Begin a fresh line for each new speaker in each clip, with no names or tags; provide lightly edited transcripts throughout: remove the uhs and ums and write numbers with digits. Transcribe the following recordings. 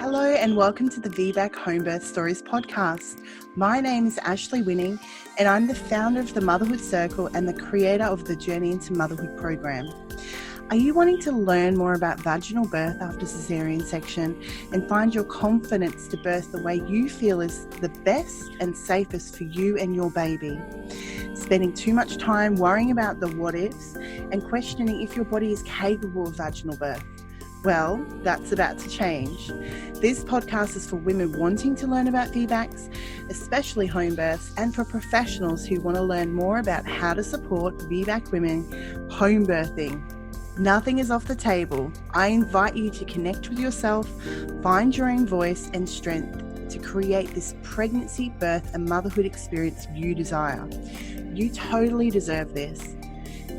Hello and welcome to the VBAC Homebirth Stories podcast. My name is Ashley Winning and I'm the founder of the Motherhood Circle and the creator of the Journey into Motherhood program. Are you wanting to learn more about vaginal birth after cesarean section and find your confidence to birth the way you feel is the best and safest for you and your baby? Spending too much time worrying about the what ifs and questioning if your body is capable of vaginal birth? Well, that's about to change. This podcast is for women wanting to learn about VBACs, especially home births, and for professionals who want to learn more about how to support VBAC women home birthing. Nothing is off the table. I invite you to connect with yourself, find your own voice and strength to create this pregnancy, birth, and motherhood experience you desire. You totally deserve this.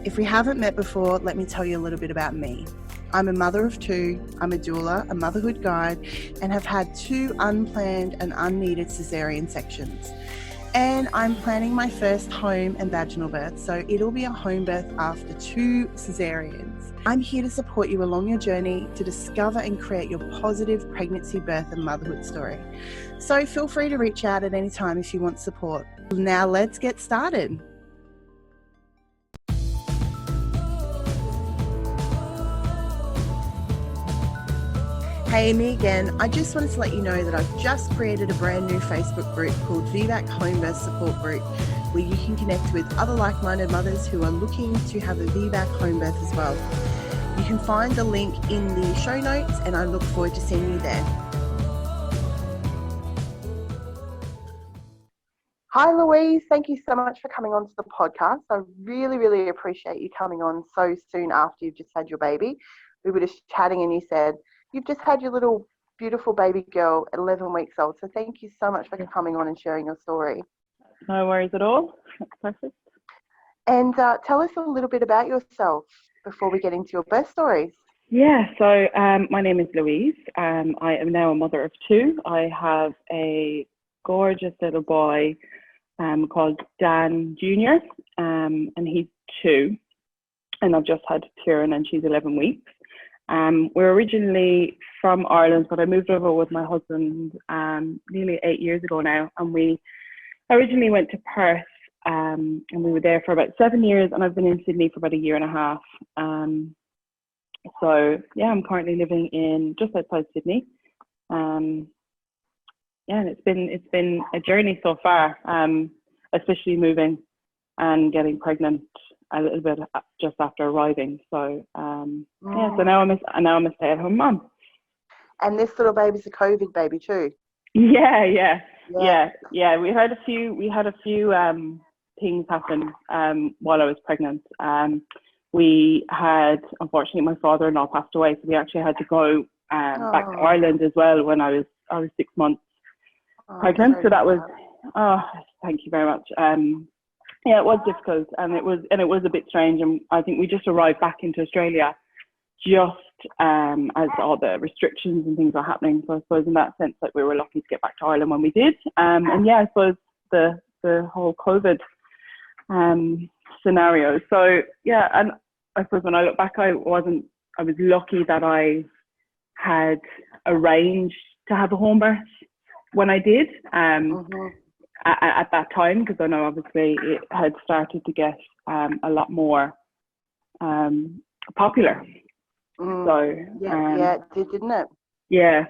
If we haven't met before, let me tell you a little bit about me. I'm a mother of two, I'm a doula, a motherhood guide, and have had 2 unplanned and unneeded cesarean sections. And I'm planning my first home and vaginal birth, so it'll be a home birth after 2 cesareans. I'm here to support you along your journey to discover and create your positive pregnancy, birth, and motherhood story. So feel free to reach out at any time if you want support. Now let's get started. Hey, me again. I just wanted to let you know that I've just created a brand new Facebook group called VBAC Homebirth Support Group, where you can connect with other like-minded mothers who are looking to have a VBAC home birth as well. You can find the link in the show notes and I look forward to seeing you there. Hi Louise, thank you so much for coming on to the podcast. I really appreciate you coming on so soon after you've just had your baby. We were just chatting and you said, you've just had your little beautiful baby girl at 11 weeks old. So thank you so much for coming on and sharing your story.
No worries at all. That's perfect.
And tell us a little bit about yourself before we get into your birth stories.
Yeah, so my name is Louise. I am now a mother of 2. I have a gorgeous little boy called Dan Jr. And he's 2. And I've just had Kieran and she's 11 weeks. We're originally from Ireland, but I moved over with my husband nearly 8 years ago now, and we originally went to Perth, and we were there for about 7 years, and I've been in Sydney for about 1.5 years. So yeah, I'm currently living in just outside Sydney. And it's been a journey so far, especially moving and getting pregnant a little bit just after arriving. So so now I'm a stay-at-home mom. And
this little baby's a COVID baby too.
Yeah. We had a few things happen while I was pregnant. We had, unfortunately, my father-in-law passed away, so we actually had to go back to Ireland as well when I was 6 months pregnant. So that was thank you very much. Yeah, it was difficult, and it was a bit strange, and I think we just arrived back into Australia just as all the restrictions and things were happening. So I suppose in that sense, like, we were lucky to get back to Ireland when we did. And yeah, I suppose the whole COVID scenario. So yeah, and I suppose when I look back, I was lucky that I had arranged to have a home birth when I did. At that time, because I know obviously it had started to get a lot more popular. So
it did, didn't it?
Yeah.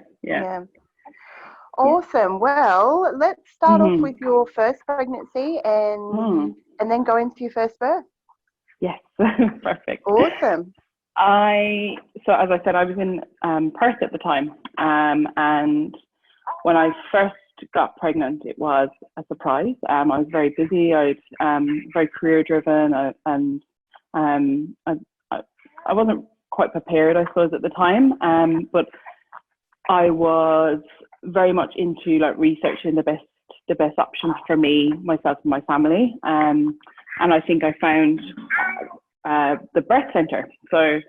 Awesome. Well, let's start off with your first pregnancy and then go into your first birth.
Yes. Perfect.
Awesome.
So as I said, I was in Perth at the time, and when I first got pregnant, it was a surprise. I was very busy. I was very career driven, and I wasn't quite prepared, I suppose, at the time. But I was very much into like researching the best options for me, myself, and my family. And I think I found the birth centre. So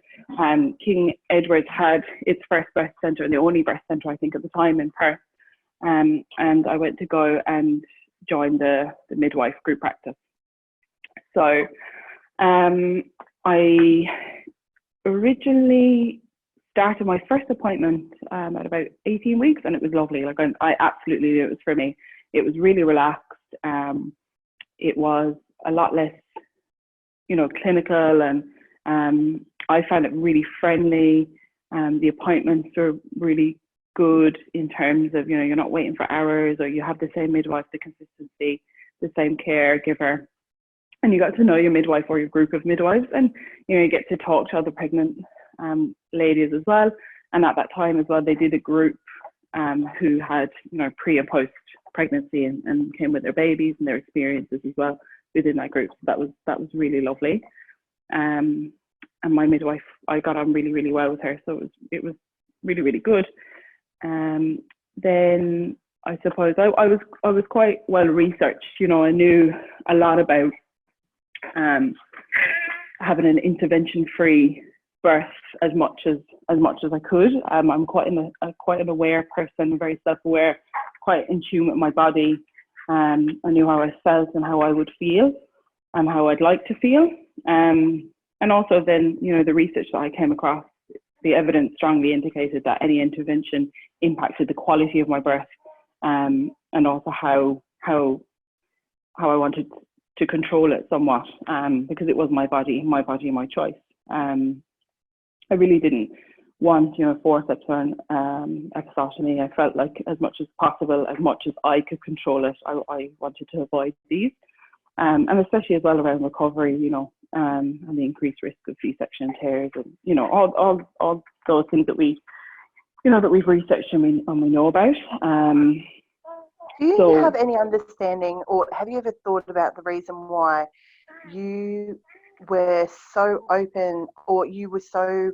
King Edward's had its first birth centre, and the only birth centre I think at the time in Perth. And I went to go and join the midwife group practice. So I originally started my first appointment at about 18 weeks, and it was lovely. Like I absolutely knew it was for me. It was really relaxed. It was a lot less, clinical, and I found it really friendly. The appointments were really good in terms of, you're not waiting for hours, or you have the same midwife, the consistency, the same caregiver, and you got to know your midwife or your group of midwives, and you get to talk to other pregnant ladies as well. And at that time as well, they did a group who had pre and post pregnancy and came with their babies and their experiences as well within that group. So that was really lovely. And my midwife, I got on really, really well with her, so it was really, really good. Then I suppose I was quite well researched. I knew a lot about having an intervention-free birth as much as I could. I'm quite an aware person, very self-aware, quite in tune with my body. I knew how I felt and how I would feel and how I'd like to feel. And also then, the research that I came across, the evidence strongly indicated that any intervention impacted the quality of my birth, and also how I wanted to control it somewhat, because it was my body, my choice. I really didn't want, forceps or episiotomy. I felt like as much as possible, as much as I could control it, I wanted to avoid these. And especially as well around recovery, and the increased risk of C-section tears, and all those things that we, that we've researched and we know about.
Do you have any understanding, or have you ever thought about the reason why you were so open, or you were so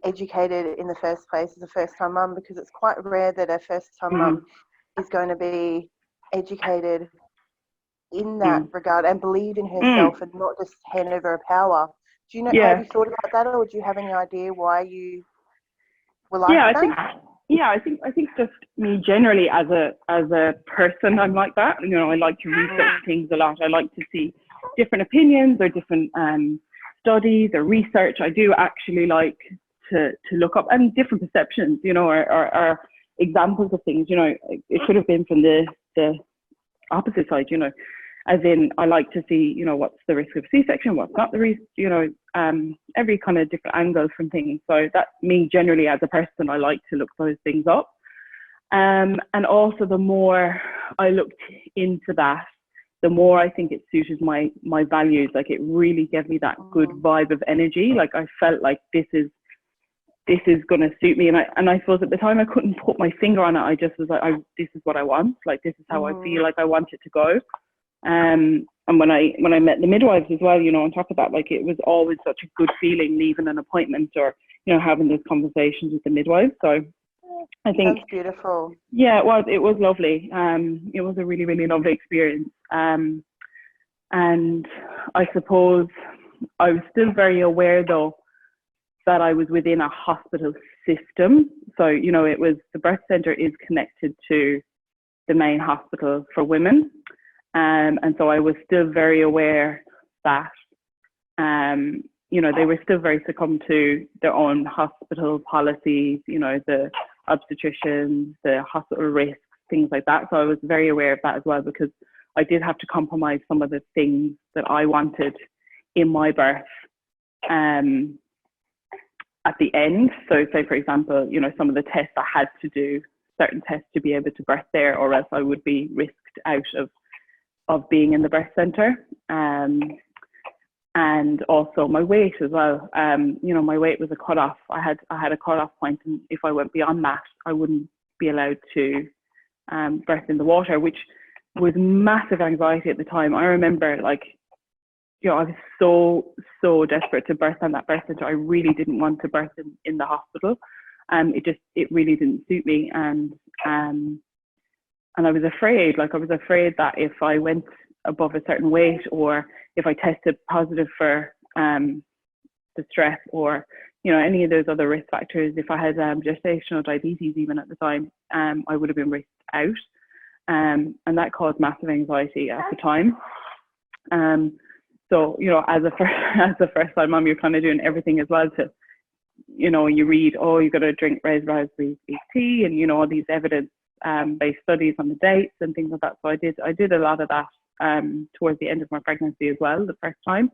educated in the first place as a first-time mum? Because it's quite rare that a first-time mum is going to be educated in that regard and believe in herself and not just hand over her power. Do you know? Have you thought about that, or do you have any idea why you were like that?
I think just me generally as a person, I'm like that. I like to research things a lot. I like to see different opinions or different studies or research. I do actually like to look up, and different perceptions, or examples of things. It could have been from the opposite side, as in I like to see, what's the risk of C-section, what's not the risk, every kind of different angle from things. So that's me generally as a person. I like to look those things up. And also the more I looked into that, the more I think it suited my values. Like it really gave me that good vibe of energy. Like I felt like this is going to suit me. And I suppose at the time I couldn't put my finger on it. I just was like, this is what I want. Like, this is how I feel like I want it to go. And when I met the midwives as well, on top of that, like it was always such a good feeling leaving an appointment or, having those conversations with the midwives. So I think
that's beautiful.
Yeah, it was lovely. It was a really, really lovely experience. And I suppose I was still very aware though that I was within a hospital system. So, it was, the birth centre is connected to the main hospital for women. And so I was still very aware that, they were still very succumb to their own hospital policies, the obstetricians, the hospital risks, things like that. So I was very aware of that as well, because I did have to compromise some of the things that I wanted in my birth at the end. So say, for example, some of the tests I had to do, certain tests to be able to birth there, or else I would be risked out of being in the birth centre. And also my weight as well. My weight was a cut-off. I had a cut-off point, and if I went beyond that, I wouldn't be allowed to birth in the water, which was massive anxiety at the time. I remember, I was so desperate to birth on that birth centre. I really didn't want to birth in the hospital. It really didn't suit me, and I was afraid. I was afraid that if I went above a certain weight, or if I tested positive for the stress, or any of those other risk factors, if I had gestational diabetes even at the time, I would have been risked out, and that caused massive anxiety at the time. So as a first time mum, you're kind of doing everything as well to you know, you read, oh, you got to drink raspberry tea, and, you know, all these evidence based studies on the dates and things like that. So I did a lot of that towards the end of my pregnancy as well, the first time.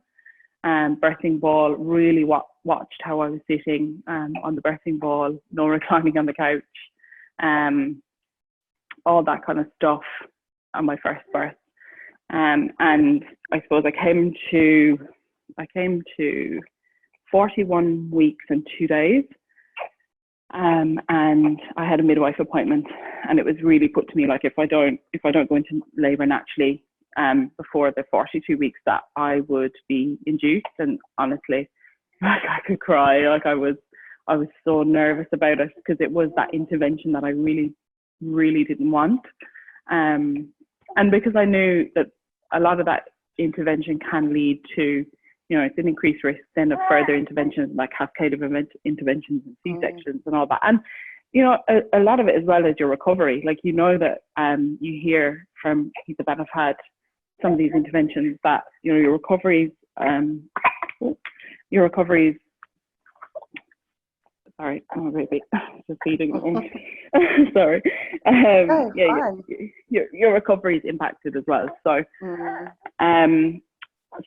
Birthing ball, really watched how I was sitting on the birthing ball, no reclining on the couch, all that kind of stuff on my first birth. And I suppose I came to 41 weeks and 2 days. And I had a midwife appointment, and it was really put to me, like, if I don't go into labour naturally before the 42 weeks, that I would be induced. And honestly, like, I could cry. Like, I was so nervous about it, because it was that intervention that I really, really didn't want. And because I knew that a lot of that intervention can lead to, you know, it's an increased risk then of further interventions, like cascade of interventions and C-sections and all that. And, you know, a lot of it as well as your recovery. Like, you know, that you hear from people that have had some of these interventions that, you know, your recoveries, sorry, I'm a baby, just feeding. Sorry. Your recovery is impacted as well. So,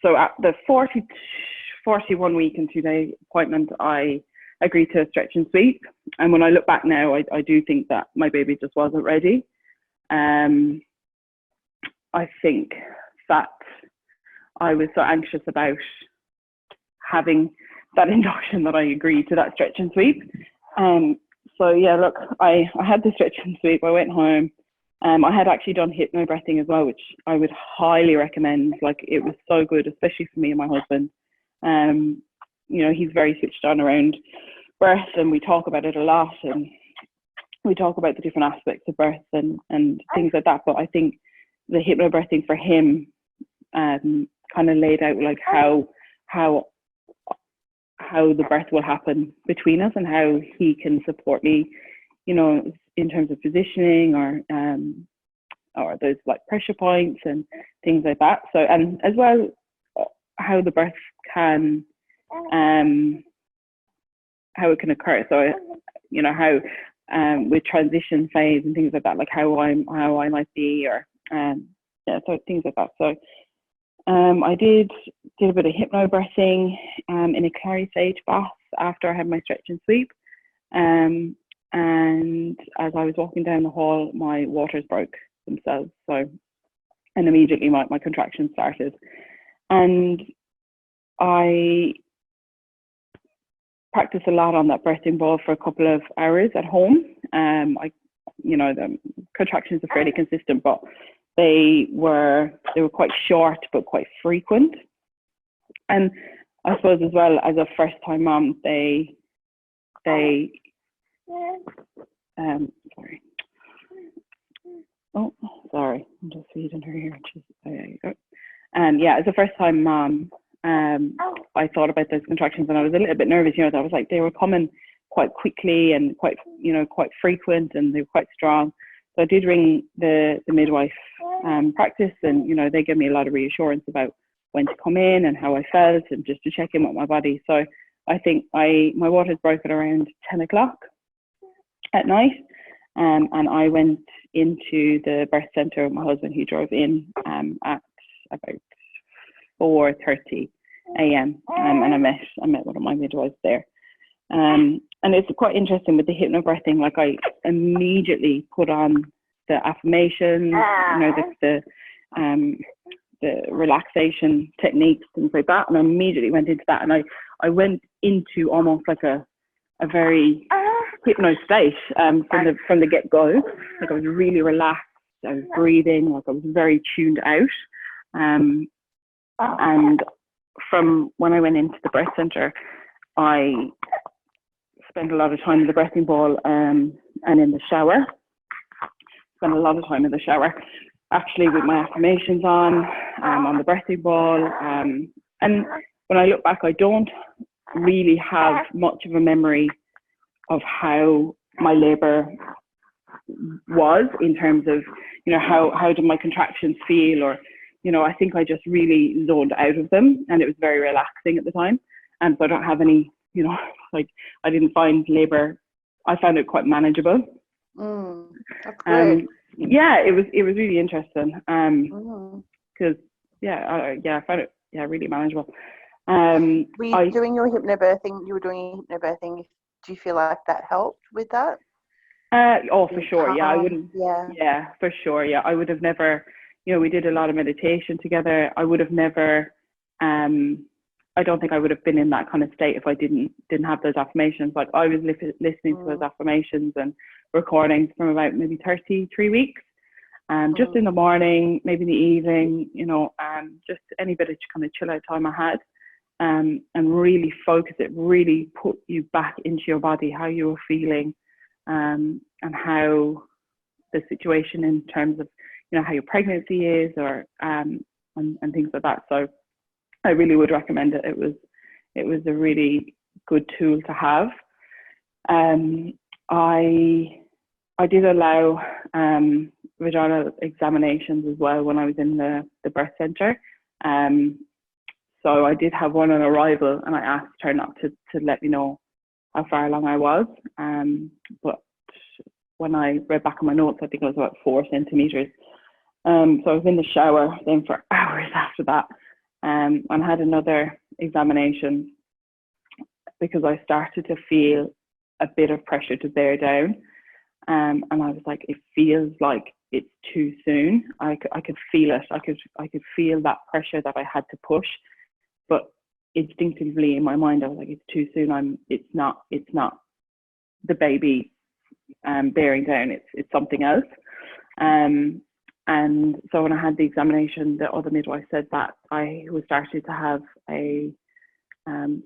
so at the 41 week and 2 day appointment, I agreed to a stretch and sweep. And when I look back now, I do think that my baby just wasn't ready. I think that I was so anxious about having that induction that I agreed to that stretch and sweep. So yeah, look, I had the stretch and sweep. I went home. I had actually done hypnobirthing as well, which I would highly recommend. Like, it was so good, especially for me and my husband. You know, he's very switched on around birth, and we talk about it a lot, and we talk about the different aspects of birth and things like that. But I think the hypnobirthing for him kind of laid out, like, how the birth will happen between us, and how he can support me, you know, in terms of positioning or those like pressure points and things like that. So, and as well, how the birth can, how it can occur. So, you know, how with transition phase and things like that, like how I might be, or yeah, so things like that. So, I did a bit of hypnobirthing in a clary sage bath after I had my stretch and sweep. And as I was walking down the hall, my waters broke themselves. So, and immediately my contractions started. And I practiced a lot on that birthing ball for a couple of hours at home. You know, the contractions are fairly consistent, but they were quite short but quite frequent. And I suppose as well, as a first time mom, sorry. Oh, sorry, I'm just feeding her here. There you go. Yeah, as a first time mom, I thought about those contractions, and I was a little bit nervous. You know, I was like, they were coming quite quickly and quite frequent, and they were quite strong. So I did ring the midwife practice, and, you know, they gave me a lot of reassurance about when to come in and how I felt, and just to check in with my body. So I think my waters broke at around 10 o'clock at night, and I went into the birth centre with my husband, who drove in at about 4:30 a.m. And I met one of my midwives there. And it's quite interesting with the hypnobirthing. Like, I immediately put on the affirmations, you know, the relaxation techniques, things like that, and I immediately went into that. And I went into almost like a very hypno state from the get go. Like, I was really relaxed. I was breathing. Like, I was very tuned out. And from when I went into the birth centre, I spent a lot of time in the birthing ball and in the shower. Spent a lot of time in the shower, actually, with my affirmations on the birthing ball. And when I look back, I don't really have much of a memory of how my labour was, in terms of, you know, how did my contractions feel, or, you know, I think I just really zoned out of them, and it was very relaxing at the time. And so I don't have any like I didn't find labour. I found it quite manageable.
That's good.
Yeah, it was really interesting. Because I found it really manageable.
Were you doing your hypnobirthing? You were doing hypnobirthing. Do you feel like that helped with that?
For sure. Yeah, I wouldn't. Yeah, for sure. Yeah, I would have never. We did a lot of meditation together. I would have never. I don't think I would have been in that kind of state if I didn't have those affirmations. Like I was listening to those affirmations and recordings from about maybe 33 weeks. Just in the morning, maybe in the evening, just any bit of kind of chill out time I had. And really focus it, really put you back into your body, how you were feeling, and how the situation in terms of, how your pregnancy is, or and things like that. So I really would recommend it. It was a really good tool to have. I did allow vaginal examinations as well when I was in the birth centre. So I did have one on arrival, and I asked her not to let me know how far along I was. But when I read back on my notes, I think it was about 4 centimetres. So I was in the shower then for hours after that, and had another examination because I started to feel a bit of pressure to bear down. And I was like, it feels like it's too soon. I could feel it. I could feel that pressure that I had to push. But instinctively in my mind, I was like, it's too soon. It's not the baby bearing down. It's something else. And so when I had the examination, the other midwife said that I was starting to have a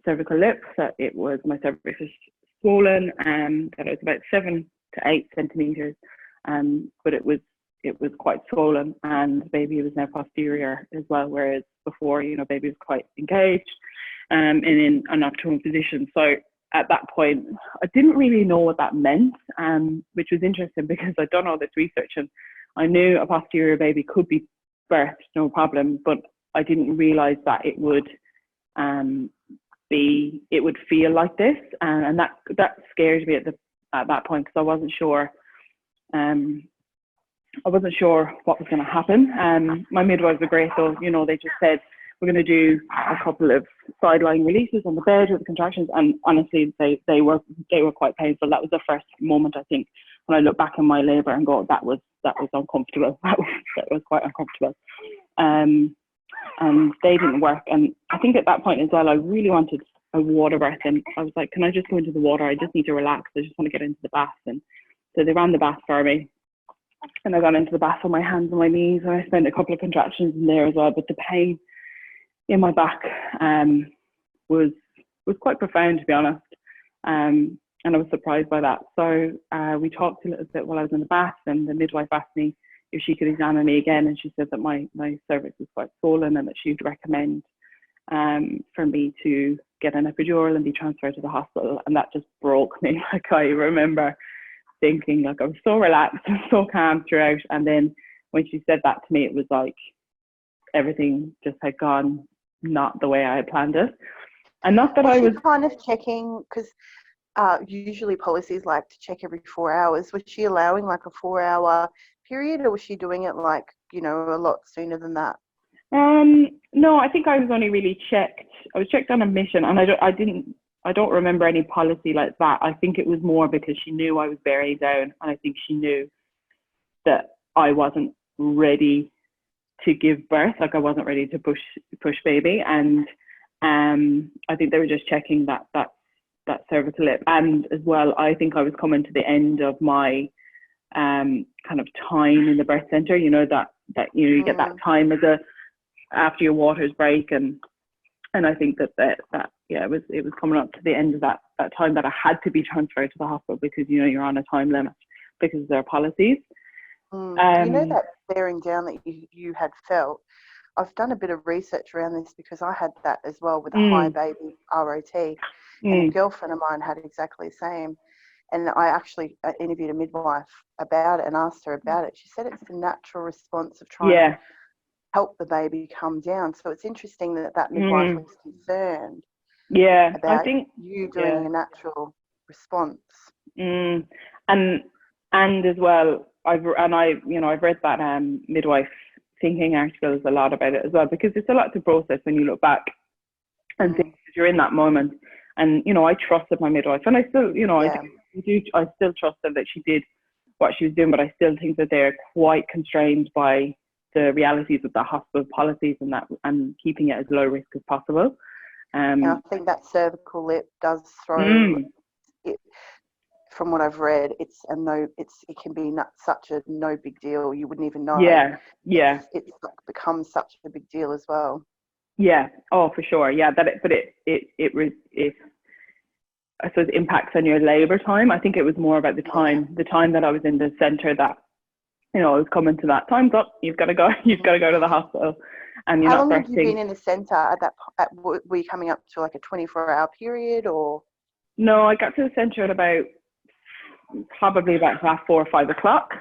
cervical lip. That my cervix was swollen, and that it was about 7 to 8 centimeters. But it was quite swollen, and the baby was now posterior as well, whereas before, baby was quite engaged and in an nocturnal position. So at that point, I didn't really know what that meant, which was interesting because I'd done all this research and I knew a posterior baby could be birthed, no problem, but I didn't realize that it would feel like this, and that scared me at that point, because I wasn't sure. I wasn't sure what was going to happen. My midwives were great, though. They just said, we're going to do a couple of sideline releases on the bed with the contractions, and honestly, they were quite painful. That was the first moment, I think, when I look back in my labour and go, that was uncomfortable. That was quite uncomfortable. And they didn't work. And I think at that point as well, I really wanted a water birth, and I was like, can I just go into the water? I just need to relax. I just want to get into the bath. And so they ran the bath for me. And I got into the bath on my hands and my knees, and I spent a couple of contractions in there as well. But the pain in my back was quite profound, to be honest. And I was surprised by that. So we talked a little bit while I was in the bath, and the midwife asked me if she could examine me again. And she said that my cervix was quite swollen, and that she'd recommend for me to get an epidural and be transferred to the hospital. And that just broke me. Like, I remember thinking, like, I was so relaxed and so calm throughout, and then when she said that to me, it was like everything just had gone not the way I had planned it. And not that I was
kind of checking, because usually policies like to check every 4 hours. Was she allowing like a 4-hour period, or was she doing it like, a lot sooner than that?
No, I think I was only really checked. I was checked on admission, and I don't remember any policy like that. I think it was more because she knew I was bearing down, and I think she knew that I wasn't ready to give birth. Like, I wasn't ready to push baby, and I think they were just checking that cervical lip. And as well, I think I was coming to the end of my kind of time in the birth center. You get that time after your waters break, and I think that it was coming up to the end of that time that I had to be transferred to the hospital, because you're on a time limit because of their policies.
That bearing down that you had felt. I've done a bit of research around this because I had that as well with a high baby RRLT, and a girlfriend of mine had exactly the same. And I actually interviewed a midwife about it and asked her about it. She said it's the natural response of trying to help the baby come down. So it's interesting that midwife was concerned
Yeah, I
about
think,
you doing a natural response.
And as well, I've read that midwife thinking articles a lot about it as well, because it's a lot to process when you look back and think that you're in that moment. And I trusted my midwife, and I still, I still trusted that she did what she was doing, but I still think that they're quite constrained by the realities of the hospital policies and keeping it as low risk as possible.
And I think that cervical lip does throw it. From what I've read, it can be such a no big deal. You wouldn't even know.
Yeah.
It's become such a big deal as well.
Yeah. Oh, for sure. Yeah. It I suppose impacts on your labour time. I think it was more about the time that I was in the centre that, I was coming to that time's up. You've got to go. You've got to go to the hospital. And
how long have you been in the centre? Were you coming up to like a 24-hour period, or?
No, I got to the centre at probably about 4 or 5 o'clock.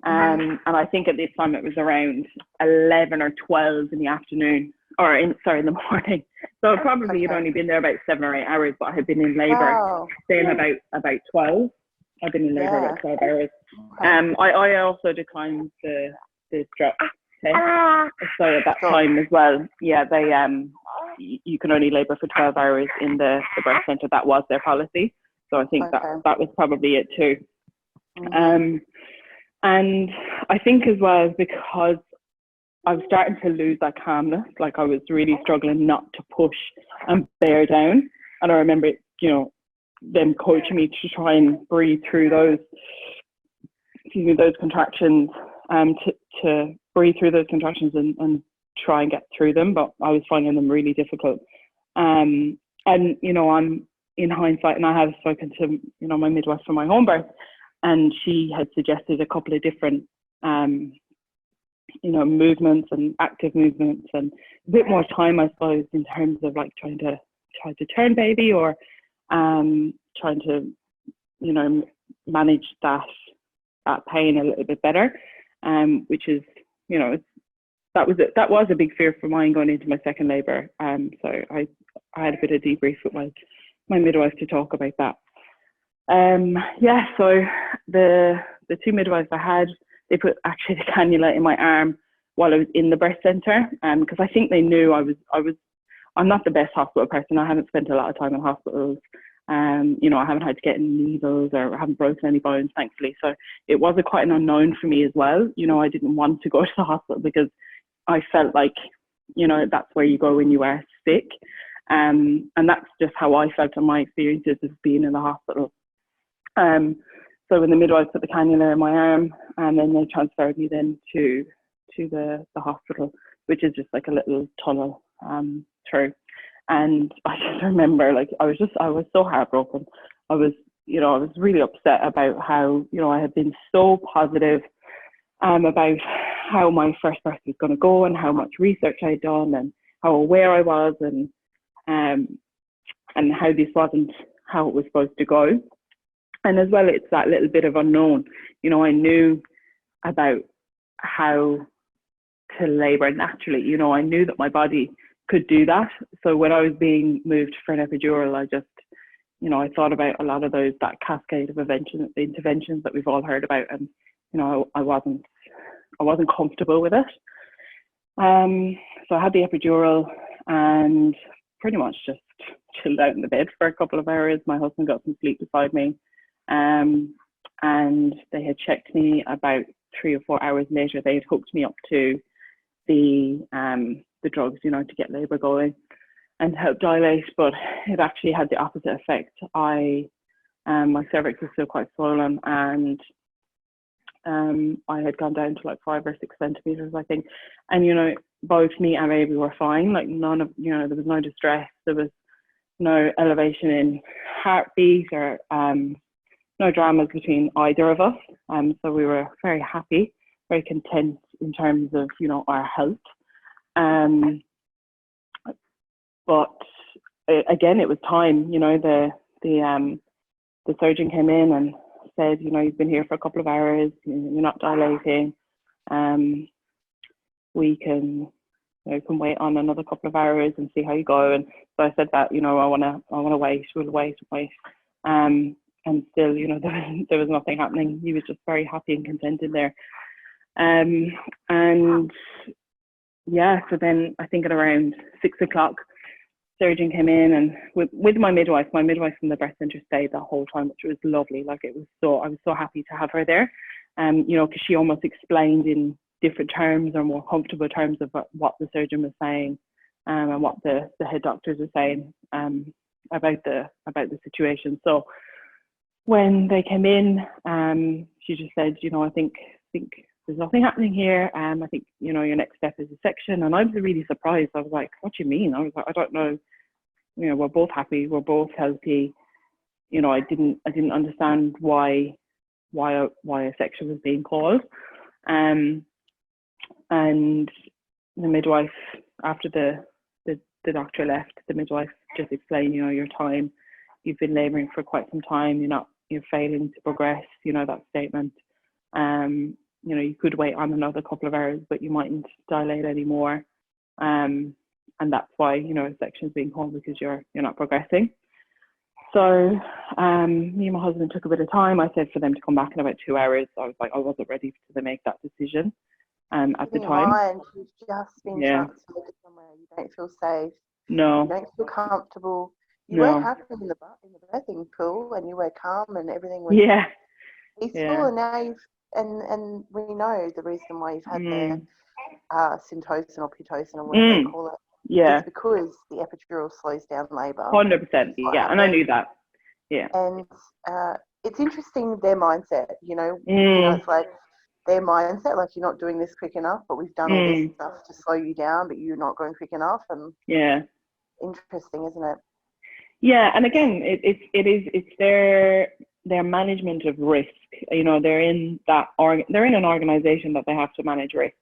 And I think at this time it was around 11 or 12 in the afternoon, in the morning. So probably had only been there about 7 or 8 hours, but I had been in labour then about 12. I've been in labour about 12 hours. I also declined the strap test. So at that time as well, they you can only labour for 12 hours in the birth centre. That was their policy. So I think that was probably it too. And I think as well, because I was starting to lose that calmness, like I was really struggling not to push and bear down. And I remember, them coaching me to try and breathe through those contractions, to breathe through those contractions and try and get through them. But I was finding them really difficult. And, I'm in hindsight, and I have spoken to, my midwife for my home birth, and she had suggested a couple of different, movements and active movements, and a bit more time, I suppose, in terms of like trying to turn baby, or trying to, manage that pain a little bit better, which is, that was a big fear for mine going into my second labour. So I had a bit of debrief with my midwife to talk about that. So the two midwives I had, they put actually the cannula in my arm while I was in the birth centre, because I think they knew I'm not the best hospital person. I haven't spent a lot of time in hospitals. I haven't had to get any needles, or I haven't broken any bones, thankfully. So it was quite an unknown for me as well. I didn't want to go to the hospital because I felt like, that's where you go when you are sick. And that's just how I felt in my experiences of being in the hospital. So when the midwife put the cannula in my arm, and then they transferred me then to the hospital, which is just like a little tunnel through. And I just remember, like, I was so heartbroken. I was really upset about how, I had been so positive about how my first birth was going to go, and how much research I had done, and how aware I was, and how this wasn't how it was supposed to go. And as well, it's that little bit of unknown. I knew about how to labour naturally. I knew that my body could do that. So when I was being moved for an epidural, I just, I thought about a lot of that cascade of interventions that we've all heard about, and I wasn't comfortable with it. So I had the epidural and pretty much just chilled out in the bed for a couple of hours. My husband got some sleep beside me, and they had checked me about 3 or 4 hours later. They had hooked me up to the drugs, to get labour going and help dilate, but it actually had the opposite effect. My cervix was still quite swollen, and I had gone down to like 5 or 6 centimeters, I think. And both me and baby were fine. Like none of, there was no distress. There was no elevation in heartbeat, or no dramas between either of us. So we were very happy, very content in terms of, our health. But again, it was time. The surgeon came in and said, you've been here for a couple of hours, you're not dilating. We can you can wait on another couple of hours and see how you go. And so I said that, I want to wait, we'll wait. And still, there was nothing happening. He was just very happy and contented there. And yeah, so then I think at around 6 o'clock, surgeon came in, and with my midwife from the birth center stayed the whole time, which was lovely. Like, I was so happy to have her there. Because she almost explained in different terms or more comfortable terms of what the surgeon was saying, and what the head doctors were saying about the situation. So when they came in, she just said, I think there's nothing happening here. I think, your next step is a section. And I was really surprised. I was like, what do you mean? I was like, I don't know. We're both happy. We're both healthy. I didn't understand why a section was being called. And the midwife, after the doctor left, the midwife just explained, your time. You've been labouring for quite some time. You're failing to progress. That statement. You could wait on another couple of hours, but you mightn't dilate anymore. And that's why, a section's being called, because you're not progressing. So me and my husband took a bit of time. I said for them to come back in about 2 hours. I was like, I wasn't ready to make that decision at the time.
You've just been transferred to somewhere you don't feel safe.
No.
You don't feel comfortable. You weren't happy in the birthing pool, and you were calm, and everything was peaceful. And now and we know the reason why you've had the syntocin or pitocin or whatever they call it.
Yeah.
It's because the epidural slows down labour.
100%. Yeah, and I knew that. Yeah.
And it's interesting, their mindset, it's like their mindset, like, you're not doing this quick enough, but we've done all this stuff to slow you down, but you're not going quick enough. And interesting, isn't it? Yeah, and again,
it's their management of risk. They're in an organization that they have to manage risk,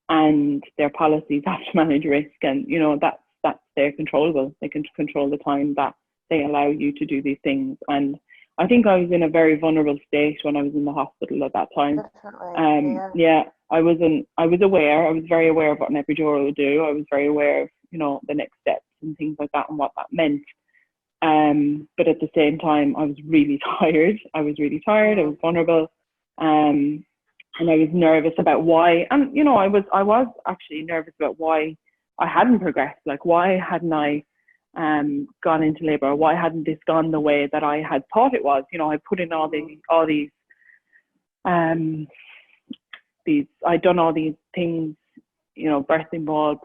and their policies have to manage risk, and that's their controllable. They can control the time that they allow you to do these things. And I think I was in a very vulnerable state when I was in the hospital at that time.
Definitely.
I was aware. I was very aware of what an epidural would do. I was very aware of the next steps and things like that and what that meant. But at the same time, I was really tired. I was vulnerable. And I was nervous about why. And, I was actually nervous about why I hadn't progressed. Like, why hadn't I gone into labour? Or why hadn't this gone the way that I had thought it was? I put in all these I'd done all these things, birthing ball,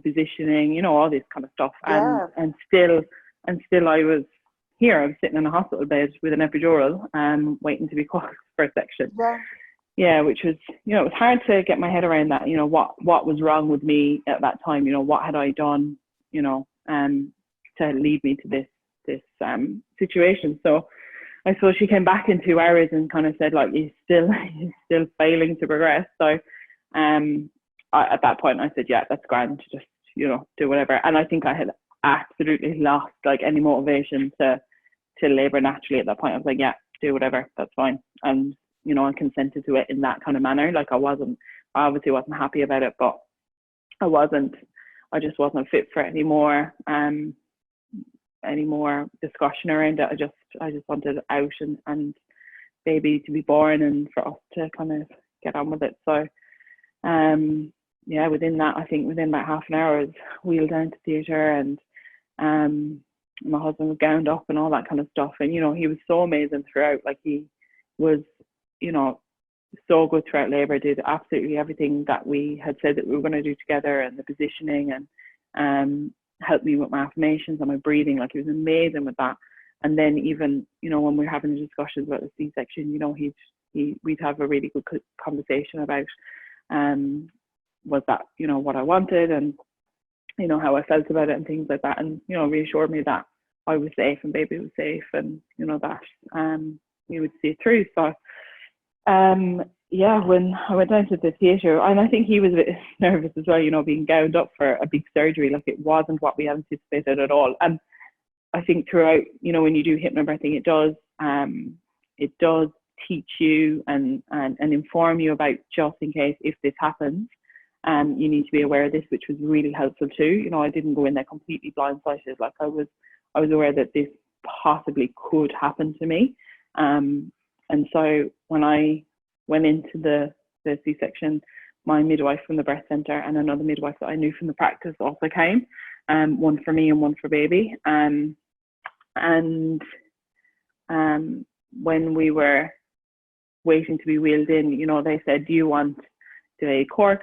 positioning, all this kind of stuff. And still I was here. I was sitting in a hospital bed with an epidural, waiting to be called for a section. Yeah, which was, it was hard to get my head around that, what was wrong with me at that time, what had I done, to lead me to this situation. So I suppose she came back in 2 hours and kind of said, like, you're still failing to progress. So at that point I said, yeah, that's grand, just, do whatever. And I think I had absolutely lost, like, any motivation to labour naturally at that point. I was like, yeah, do whatever, that's fine. And I consented to it in that kind of manner. Like, I obviously wasn't happy about it, but I just wasn't fit for it anymore. Any more discussion around it. I just wanted out and baby to be born and for us to kind of get on with it. So within that, I think within about half an hour I was wheeled down to theatre, and my husband was gowned up and all that kind of stuff. And he was so amazing throughout. Like, he was so good throughout labour, did absolutely everything that we had said that we were going to do together, and the positioning, and helped me with my affirmations and my breathing. Like, he was amazing with that. And then even when we're having the discussions about the C-section, we'd have a really good conversation about was that what I wanted, and how I felt about it and things like that, and reassured me that I was safe and baby was safe, and that we would see it through. So when I went down to the theatre, and I think he was a bit nervous as well, being gowned up for a big surgery. Like, it wasn't what we anticipated at all. And I think throughout, when you do hypnobirthing, it does teach you and inform you about, just in case if this happens, you need to be aware of this, which was really helpful too. You know, I didn't go in there completely blindsided. Like I was aware that this possibly could happen to me. And so when I went into the C-section, my midwife from the breast center and another midwife that I knew from the practice also came, one for me and one for baby. And when we were waiting to be wheeled in, you know, they said, do you want the core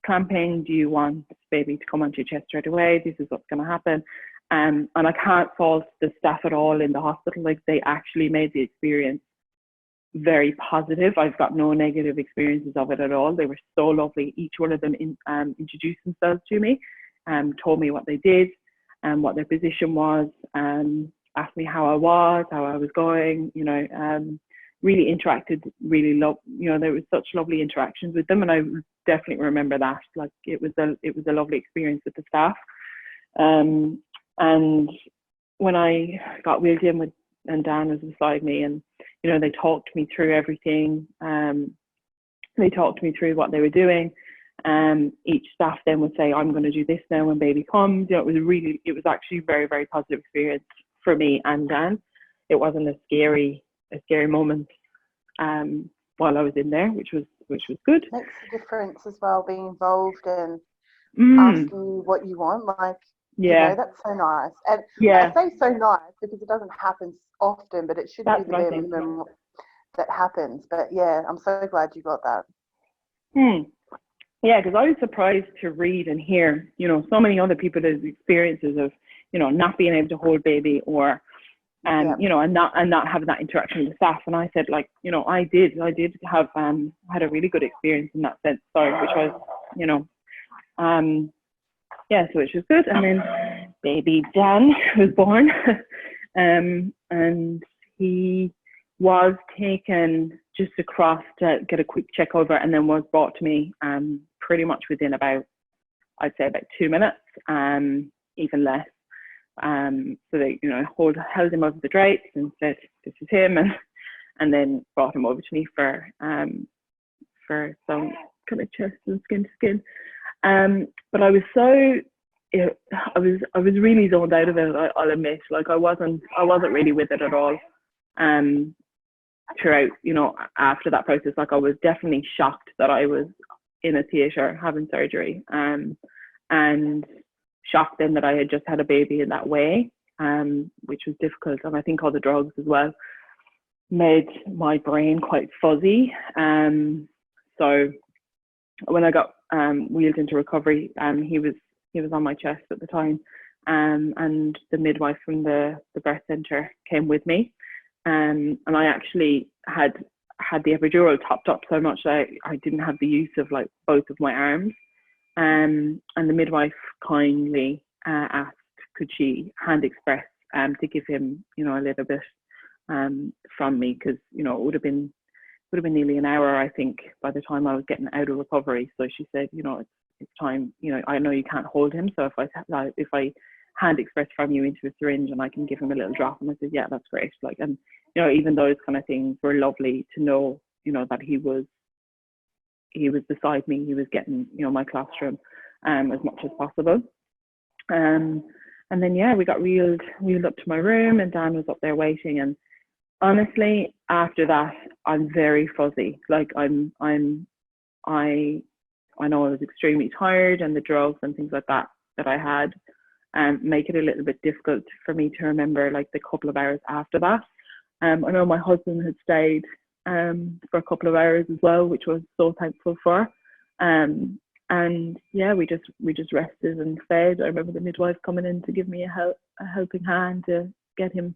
clamping? Do you want baby to come onto your chest right away? This is what's going to happen. And I can't fault the staff at all in the hospital. Like, they actually made the experience very positive. I've got no negative experiences of it at all. They were so lovely. Each one of them introduced themselves to me, told me what they did and what their position was, asked me how I was going, you know, really interacted, really you know, there was such lovely interactions with them, and I definitely remember that. Like, it was a lovely experience with the staff. And when I got wheeled in with, and Dan was beside me, and you know, they talked me through everything. They talked me through what they were doing. Each staff then would say, I'm going to do this now when baby comes. You know, it was actually a very, very positive experience for me and Dan. It wasn't a scary moment while I was in there, which was good.
Makes a difference as well, being involved and asking you what you want. Like,
yeah,
you know, that's so nice. And
yeah,
I say so nice because it doesn't happen often, but it should be the bare minimum that happens. But yeah, I'm so glad you got that.
Yeah, because I was surprised to read and hear, you know, so many other people's experiences of, you know, not being able to hold baby, or you know, and not having that interaction with the staff. And I said, like, you know, I did have had a really good experience in that sense. So, which was, you know, yeah, so which was good. And then baby Dan was born, and he was taken just across to get a quick check over, and then was brought to me pretty much within about 2 minutes, even less. So they, you know, held him over the drapes and said, this is him, and then brought him over to me for some kind of chest and skin to skin. But I was I was really zoned out of it, I'll admit. Like, I wasn't really with it at all. Throughout, you know, after that process, like, I was definitely shocked that I was in a theatre having surgery, and shocked then that I had just had a baby in that way, which was difficult. And I think all the drugs as well made my brain quite fuzzy. So when I got wheeled into recovery, he was on my chest at the time, and the midwife from the birth centre came with me, and I actually had the epidural topped up so much that I didn't have the use of, like, both of my arms. And the midwife kindly asked, could she hand express to give him, you know, a little bit from me, because, you know, it would have been nearly an hour, I think, by the time I was getting out of recovery. So she said, you know, it's time. You know, I know you can't hold him, so if I hand express from you into a syringe and I can give him a little drop. And I said, yeah, that's great. Like, and you know, even those kind of things were lovely to know, you know, that he was beside me. He was getting, you know, my colostrum as much as possible. And then, yeah, we got wheeled up to my room, and Dan was up there waiting. And honestly, after that, I'm very fuzzy. Like, I know I was extremely tired, and the drugs and things like that I had make it a little bit difficult for me to remember, like, the couple of hours after that. I know my husband had stayed for a couple of hours as well, which I was so thankful for. And yeah, we just rested and fed. I remember the midwife coming in to give me a helping hand to get him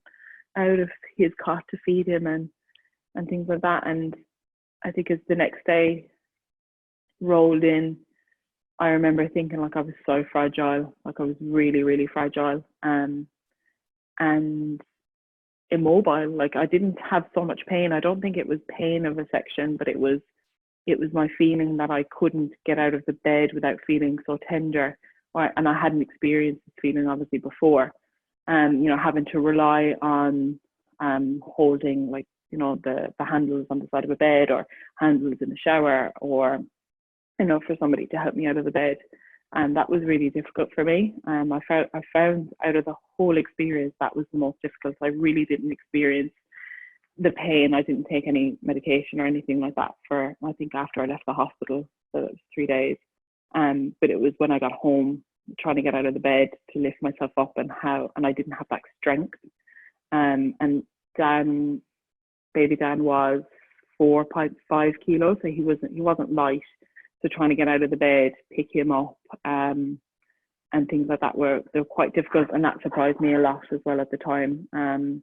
out of his cot to feed him and things like that. And I think as the next day rolled in, I remember thinking, like, I was so fragile. Like, I was really, really fragile and immobile. Like, I didn't have so much pain. I don't think it was pain of a section, but it was my feeling that I couldn't get out of the bed without feeling so tender. And I hadn't experienced this feeling obviously before. You know, having to rely on holding, like, you know, the handles on the side of a bed, or handles in the shower, or for somebody to help me out of the bed. And that was really difficult for me. I found out of the whole experience, that was the most difficult. I really didn't experience the pain. I didn't take any medication or anything like that for, I think, after I left the hospital. So it was 3 days. But it was when I got home, trying to get out of the bed to lift myself up, and I didn't have that strength. And baby Dan was 4.5 kilos, so he wasn't light. So trying to get out of the bed, pick him up, and things like that they're quite difficult, and that surprised me a lot as well at the time. And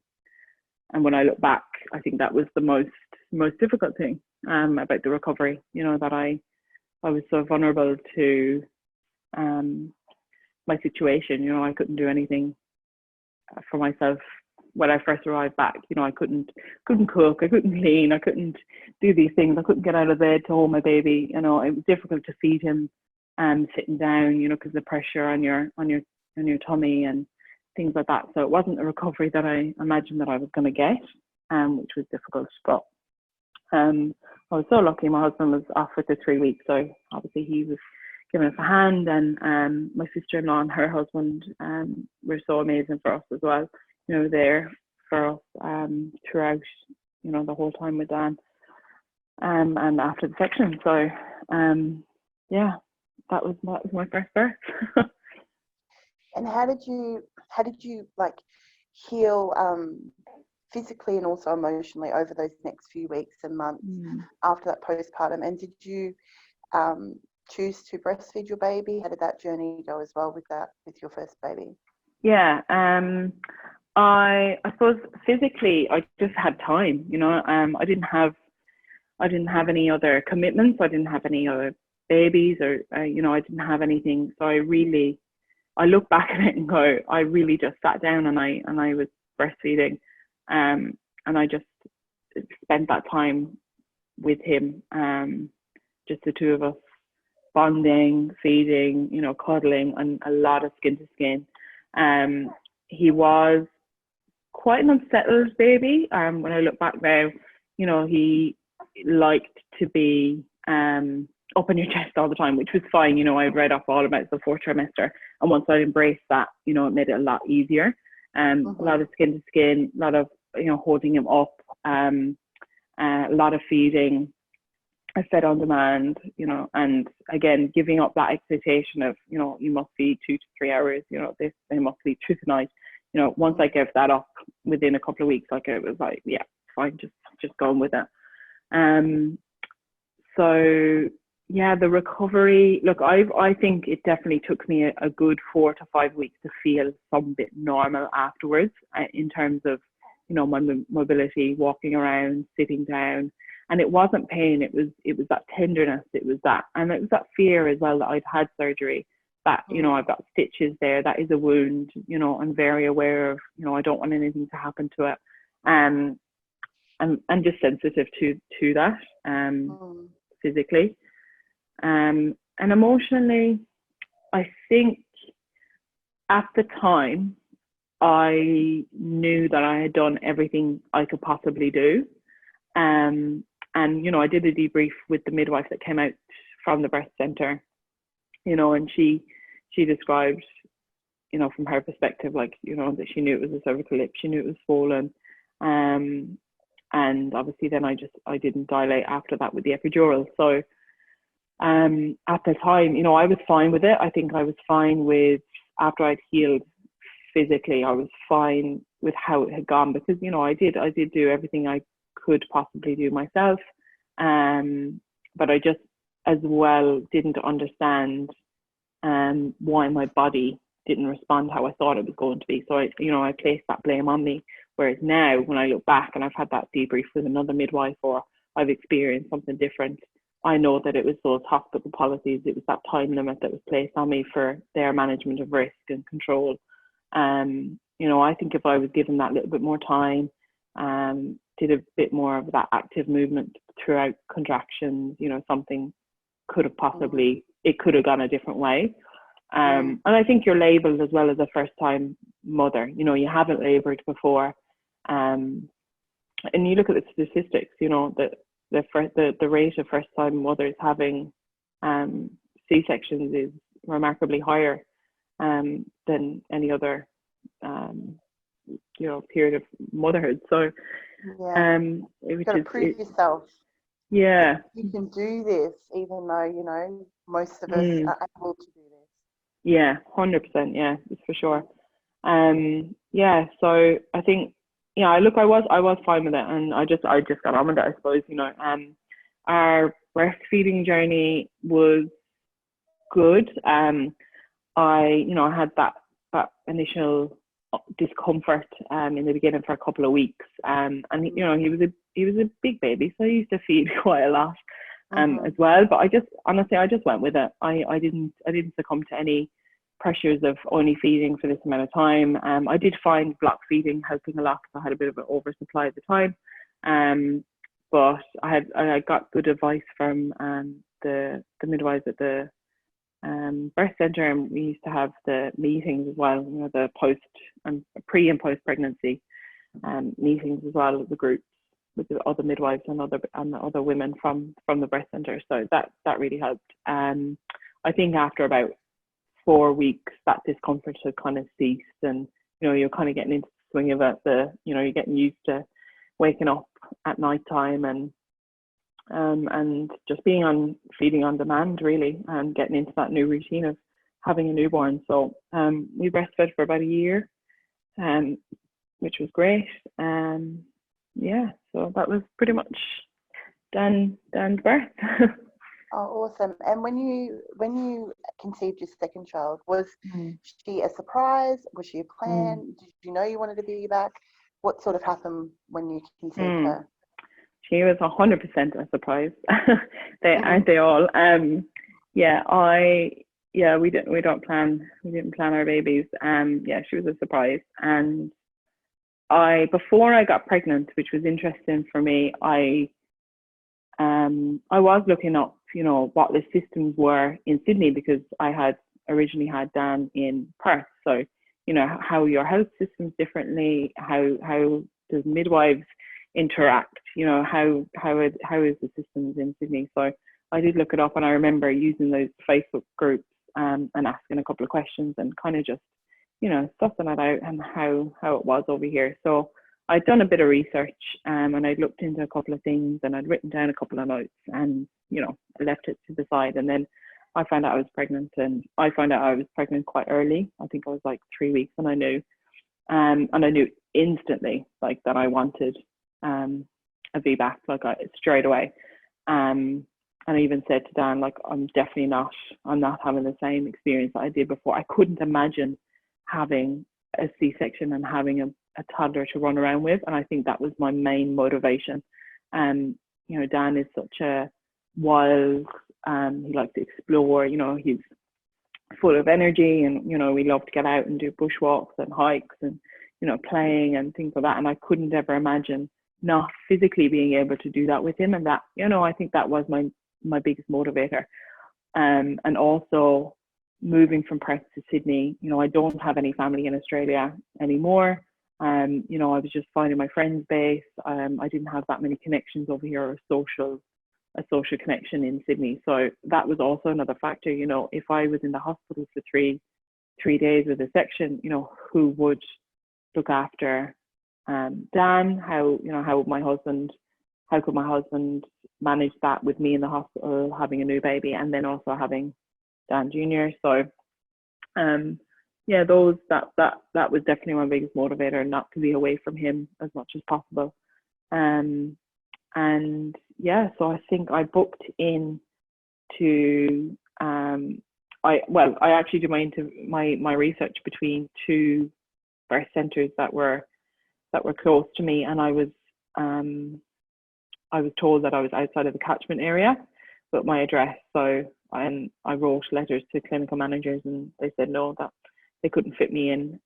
when I look back, I think that was the most difficult thing about the recovery. That I was so vulnerable to my situation. I couldn't do anything for myself when I first arrived back. I couldn't cook, I couldn't clean, I couldn't do these things. I couldn't get out of bed to hold my baby. It was difficult to feed him sitting down, because the pressure on your tummy and things like that. So it wasn't a recovery that I imagined that I was going to get, which was difficult. But I was so lucky. My husband was off for the 3 weeks, so obviously he was giving us a hand, and my sister-in-law and her husband were so amazing for us as well. There for us throughout, the whole time with Dan, and after the section. So, yeah, that was my first birth.
And how did you like heal physically and also emotionally over those next few weeks and months after that postpartum? And did you choose to breastfeed your baby? How did that journey go as well with your first baby?
Yeah, I suppose physically I just had time. I didn't have any other commitments. I didn't have any other babies, or I didn't have anything. So I look back at it and go, I really just sat down and I was breastfeeding, and I just spent that time with him, just the two of us, bonding, feeding, cuddling, and a lot of skin to skin. He was quite an unsettled baby. When I look back now, he liked to be up on your chest all the time, which was fine. I'd read up all about the fourth trimester, and once I embraced that, it made it a lot easier. A lot of skin to skin, a lot of holding him up, a lot of feeding. I fed on demand, and again, giving up that expectation of, you must feed 2 to 3 hours, they must feed through the night. Once I gave that up within a couple of weeks, it was like, yeah, fine, just going with it. So yeah, the recovery, look, I think it definitely took me a good 4 to 5 weeks to feel some bit normal afterwards, in terms of, my mobility, walking around, sitting down. And it wasn't pain, it was that tenderness, it was that fear as well, that I'd had surgery, that, I've got stitches there, that is a wound, I'm very aware of, I don't want anything to happen to it. And just sensitive to that, physically. And emotionally, I think at the time, I knew that I had done everything I could possibly do. And, I did a debrief with the midwife that came out from the birth centre, and she described, from her perspective, that she knew it was a cervical lip, she knew it was swollen. And obviously then I didn't dilate after that with the epidural. So at the time, I was fine with it. I think I was fine with, after I'd healed physically, I was fine with how it had gone, because, I did do everything I could possibly do myself. But I just as well didn't understand why my body didn't respond how I thought it was going to be. So I placed that blame on me. Whereas now, when I look back and I've had that debrief with another midwife, or I've experienced something different, I know that it was those hospital policies, it was that time limit that was placed on me for their management of risk and control. I think if I was given that little bit more time, did a bit more of that active movement throughout contractions, something could have possibly, it could have gone a different way. And I think you're labelled as well as a first-time mother. You haven't laboured before, and you look at the statistics. That the rate of first-time mothers having C-sections is remarkably higher than any other period of motherhood. So
you've got to prove yourself.
Yeah,
you can do this, even though most of us are able to do this.
Yeah, 100%. Yeah, it's for sure. So I think, I was fine with it, and I just got on with it, I suppose. Our breastfeeding journey was good. I had that initial discomfort in the beginning for a couple of weeks, and he was a big baby, so I used to feed quite a lot as well. But I just went with it. I didn't succumb to any pressures of only feeding for this amount of time. I did find block feeding helping a lot because I had a bit of an oversupply at the time. But I got good advice from the midwives at the birth center, and we used to have the meetings as well, the post and pre and post pregnancy meetings as well as the groups with the other midwives and other women from the birth center. So that really helped. I think after about 4 weeks, that discomfort had kind of ceased, and you're kind of getting into the swing of it. You're getting used to waking up at night time and just feeding on demand, really, and getting into that new routine of having a newborn. So we breastfed for about a year, which was great. So that was pretty much Dan's birth.
Oh, awesome. And when you conceived your second child, was she a surprise? Was she a plan? Did you know you wanted to be back? What sort of happened when you conceived her?
She was 100% a surprise. Aren't they all? We didn't plan our babies. She was a surprise. And before I got pregnant, which was interesting for me, I was looking up, what the systems were in Sydney, because I had originally had Dan in Perth. So, how your health system's differently, how does midwives interact, how is the systems in Sydney. So I did look it up, and I remember using those Facebook groups and asking a couple of questions and kind of just, sussing it out and how it was over here. So I'd done a bit of research and I'd looked into a couple of things, and I'd written down a couple of notes, and I left it to the side. And then I found out I was pregnant, and I found out I was pregnant quite early. I think I was like 3 weeks, and I knew and I knew instantly that I wanted a VBAC, straight away. And I even said to Dan, I'm not having the same experience that I did before. I couldn't imagine having a C-section and having a toddler to run around with. And I think that was my main motivation. Dan is such a wild, he likes to explore, he's full of energy, and, we love to get out and do bushwalks and hikes and, playing and things like that. And I couldn't ever imagine not physically being able to do that with him. And that, I think that was my biggest motivator. And also moving from Perth to Sydney, I don't have any family in Australia anymore. I was just finding my friends base. I didn't have that many connections over here, or a social connection in Sydney. So that was also another factor. If I was in the hospital for three days with a section, who would look after Dan? How could my husband manage that with me in the hospital, having a new baby, and then also having Dan Jr. So that was definitely my biggest motivator, not to be away from him as much as possible. So I think I booked in to I actually did my research between two birth centers that were close to me, and I was told that I was outside of the catchment area with my address. So I wrote letters to clinical managers, and they said no, that they couldn't fit me in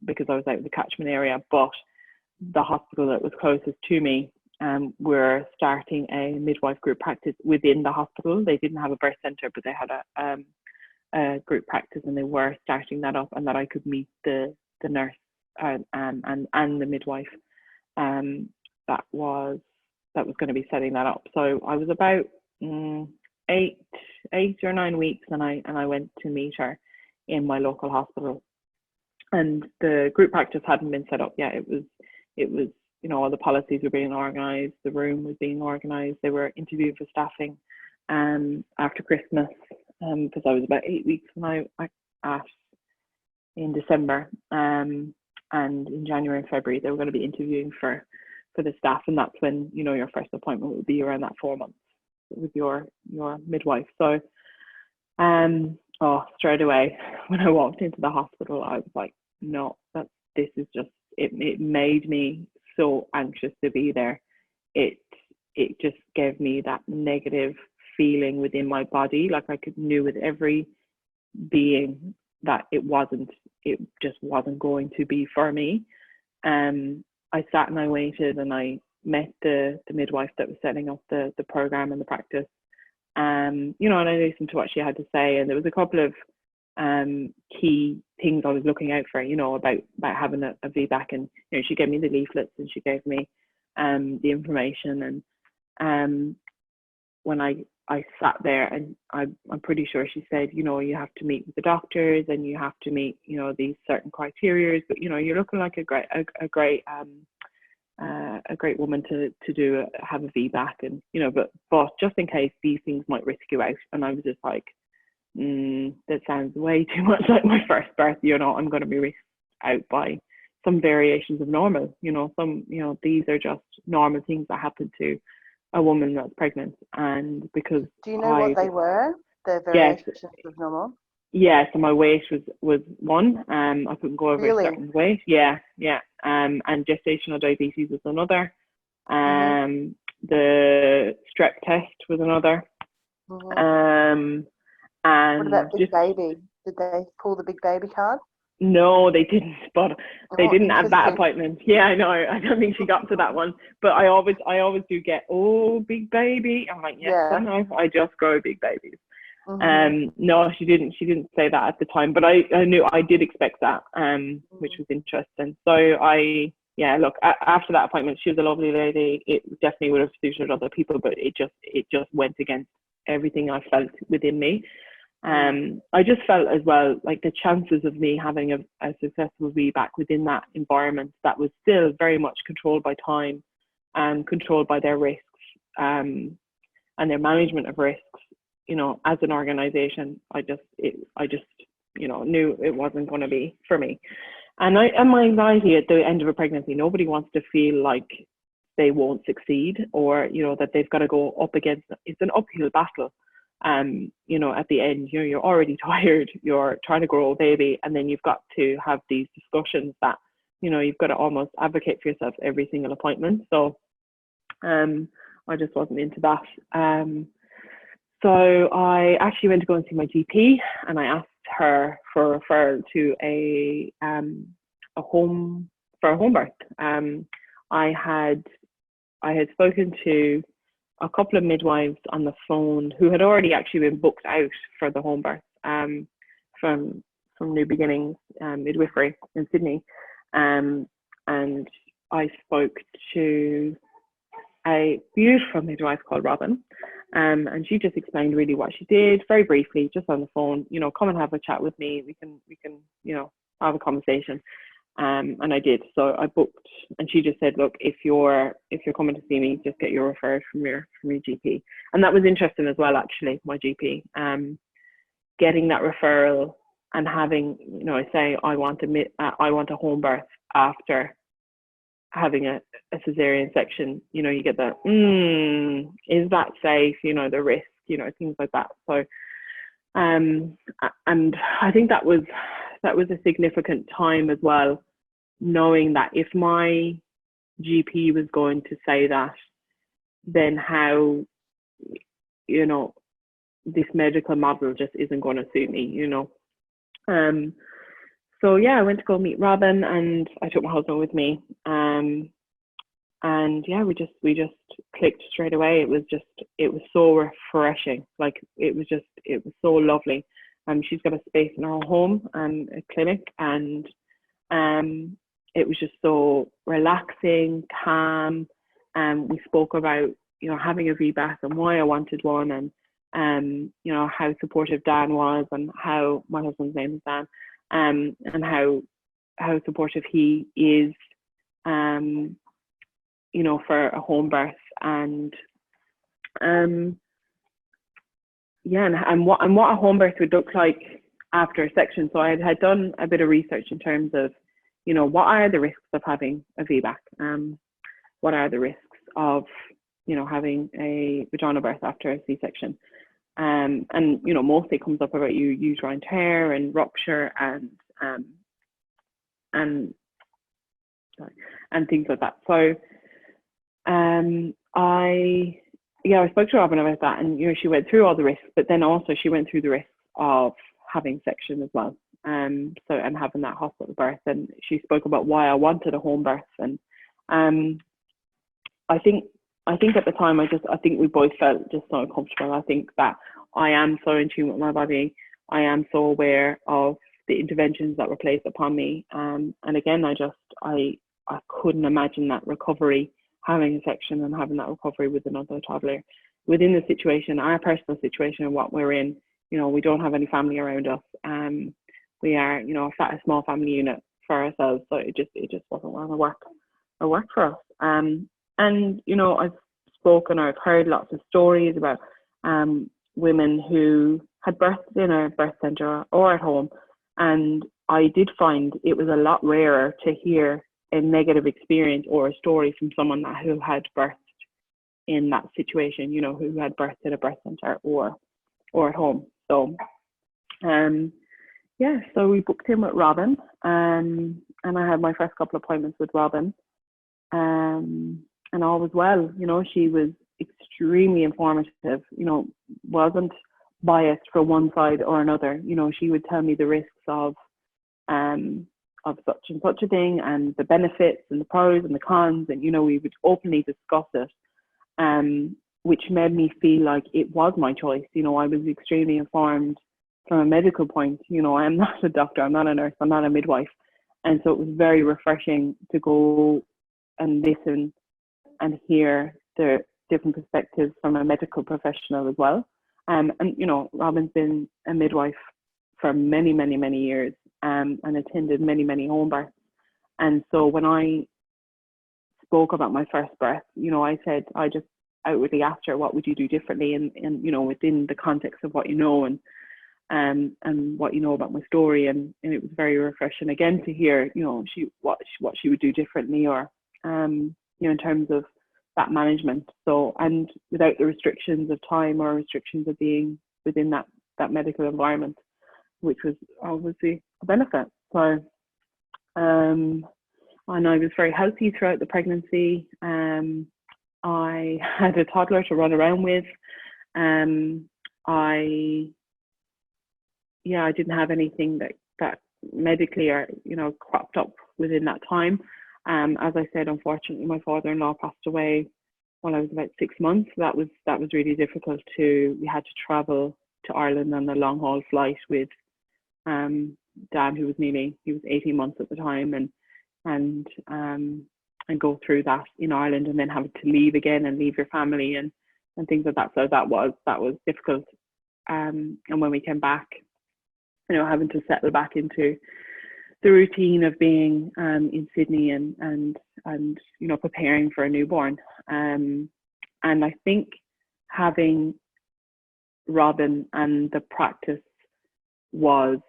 because I was out of the catchment area. But the hospital that was closest to me were starting a midwife group practice within the hospital. They didn't have a birth center, but they had a group practice, and they were starting that up, and that I could meet the nurse and the midwife that was going to be setting that up. So I was about eight 8 or 9 weeks, and I went to meet her in my local hospital. And the group practice hadn't been set up yet. It was all the policies were being organised, the room was being organised. They were interviewing for staffing after Christmas, because I was about 8 weeks when I asked in December, and in January and February they were going to be interviewing for the staff, and that's when your first appointment would be around that 4 months with your midwife. So straight away when I walked into the hospital, I was like, no, this is just it made me so anxious to be there. It just gave me that negative feeling within my body, like I knew with every being that it just wasn't going to be for me. I sat and I waited, and I met the midwife that was setting up the program and the practice. And I listened to what she had to say, and there was a couple of key things I was looking out for, about having a VBAC. And she gave me the leaflets, and she gave me the information. And when I sat there, and I'm pretty sure she said, you have to meet with the doctors, and you have to meet these certain criteria, but you're looking like a great woman to have a VBAC, and but just in case these things might risk you out. And I was just like, that sounds way too much like my first birth. I'm going to be risked out by some variations of normal. These are just normal things that happen to a woman that's pregnant. And because
do you know what they were, the variations of normal?
Yeah, so my weight was one. I couldn't go over a certain weight. Yeah. And gestational diabetes was another. The strep test was another. And
what about big baby? Did they pull the big baby card?
No, they didn't. But they didn't have that appointment. Yeah, I know. I don't think she got to that one. But I always do get, big baby. I'm like, yes, I know. I just grow big babies. No, she didn't say that at the time, but I knew I did expect that, which was interesting. So after that appointment, she was a lovely lady. It definitely would have suited other people, but it just went against everything I felt within me. I just felt as well like the chances of me having a successful VBAC within that environment that was still very much controlled by time and controlled by their risks, and their management of risks. As an organization, I just knew it wasn't going to be for me. And my anxiety at the end of a pregnancy, nobody wants to feel like they won't succeed, or that they've got to go up against, it's an uphill battle. At the end, you're already tired, you're trying to grow a baby, and then you've got to have these discussions that you've got to almost advocate for yourself every single appointment. So I just wasn't into that. So I actually went to go and see my GP, and I asked her for a referral to a home birth. I had spoken to a couple of midwives on the phone who had already actually been booked out for the home birth from New Beginnings midwifery in Sydney, and I spoke to a beautiful midwife called Robin. And she just explained really what she did very briefly, just on the phone. Come and have a chat with me. We can have a conversation. And I did. So I booked, and she just said, look, if you're coming to see me, just get your referral from your GP. And that was interesting as well, actually, my GP. Getting that referral and having, I say I want a home birth after having a cesarean section, you get that, is that safe, the risk, things like that. So and I think that was a significant time as well, knowing that if my GP was going to say that, then how this medical model just isn't going to suit me. So I went to go meet Robin, and I took my husband with me. And we just clicked straight away. It was so refreshing. Like it was so lovely. She's got a space in her home and a clinic, and it was just so relaxing, calm. We spoke about having a VBAC and why I wanted one, and you know, how supportive Dan was, and how, my husband's name is Dan, and how supportive he is, you know, for a home birth, and yeah, and what a home birth would look like after a section. So I had done a bit of research in terms of, you know, what are the risks of having a VBAC? What are the risks of, you know, having a vaginal birth after a C-section? And you know, mostly comes up about uterine tear and rupture and things like that. So I spoke to Robin about that, and you know, she went through all the risks, but then also she went through the risks of having section as well, and having that hospital birth, and she spoke about why I wanted a home birth. And I think at the time, I think we both felt just so uncomfortable. I think that I am so in tune with my body. I am so aware of the interventions that were placed upon me, and again, I couldn't imagine that recovery, having a section and having that recovery with another toddler within the situation, our personal situation and what we're in. You know, we don't have any family around us. We are, you know, a small family unit for ourselves, so it just wasn't going to work for us. And you know, I've spoken or I've heard lots of stories about women who had birthed in a birth centre or at home, and I did find it was a lot rarer to hear a negative experience or a story from someone who had birthed in that situation, you know, who had birthed at a birth centre or at home. So so we booked in with Robin, and I had my first couple of appointments with Robin, and all was well. You know, she was extremely informative, you know, wasn't biased for one side or another. You know, she would tell me the risks of such and such a thing, and the benefits and the pros and the cons, and you know, we would openly discuss it, which made me feel like it was my choice. You know, I was extremely informed from a medical point. You know, I'm not a doctor, I'm not a nurse, I'm not a midwife, and so it was very refreshing to go and listen and hear the different perspectives from a medical professional as well. And you know, Robin's been a midwife for many years, and attended many home births. And so when I spoke about my first birth, you know, I just outwardly asked her, what would you do differently? And you know, within the context of what you know, and what you know about my story, and it was very refreshing again to hear, you know, what she would do differently, or you know, in terms of that management. So, and without the restrictions of time or restrictions of being within that medical environment, which was obviously a benefit. So, and I was very healthy throughout the pregnancy. I had a toddler to run around with. I didn't have anything that medically, or you know, cropped up within that time. As I said, unfortunately, my father-in-law passed away when I was about 6 months. That was really difficult. We had to travel to Ireland on a long haul flight with Dan, who was 18 months at the time, and go through that in Ireland, and then having to leave again and leave your family and things like that. So that was difficult. And when we came back, you know, having to settle back into the routine of being in Sydney and you know, preparing for a newborn. And I think having Robin and the practice was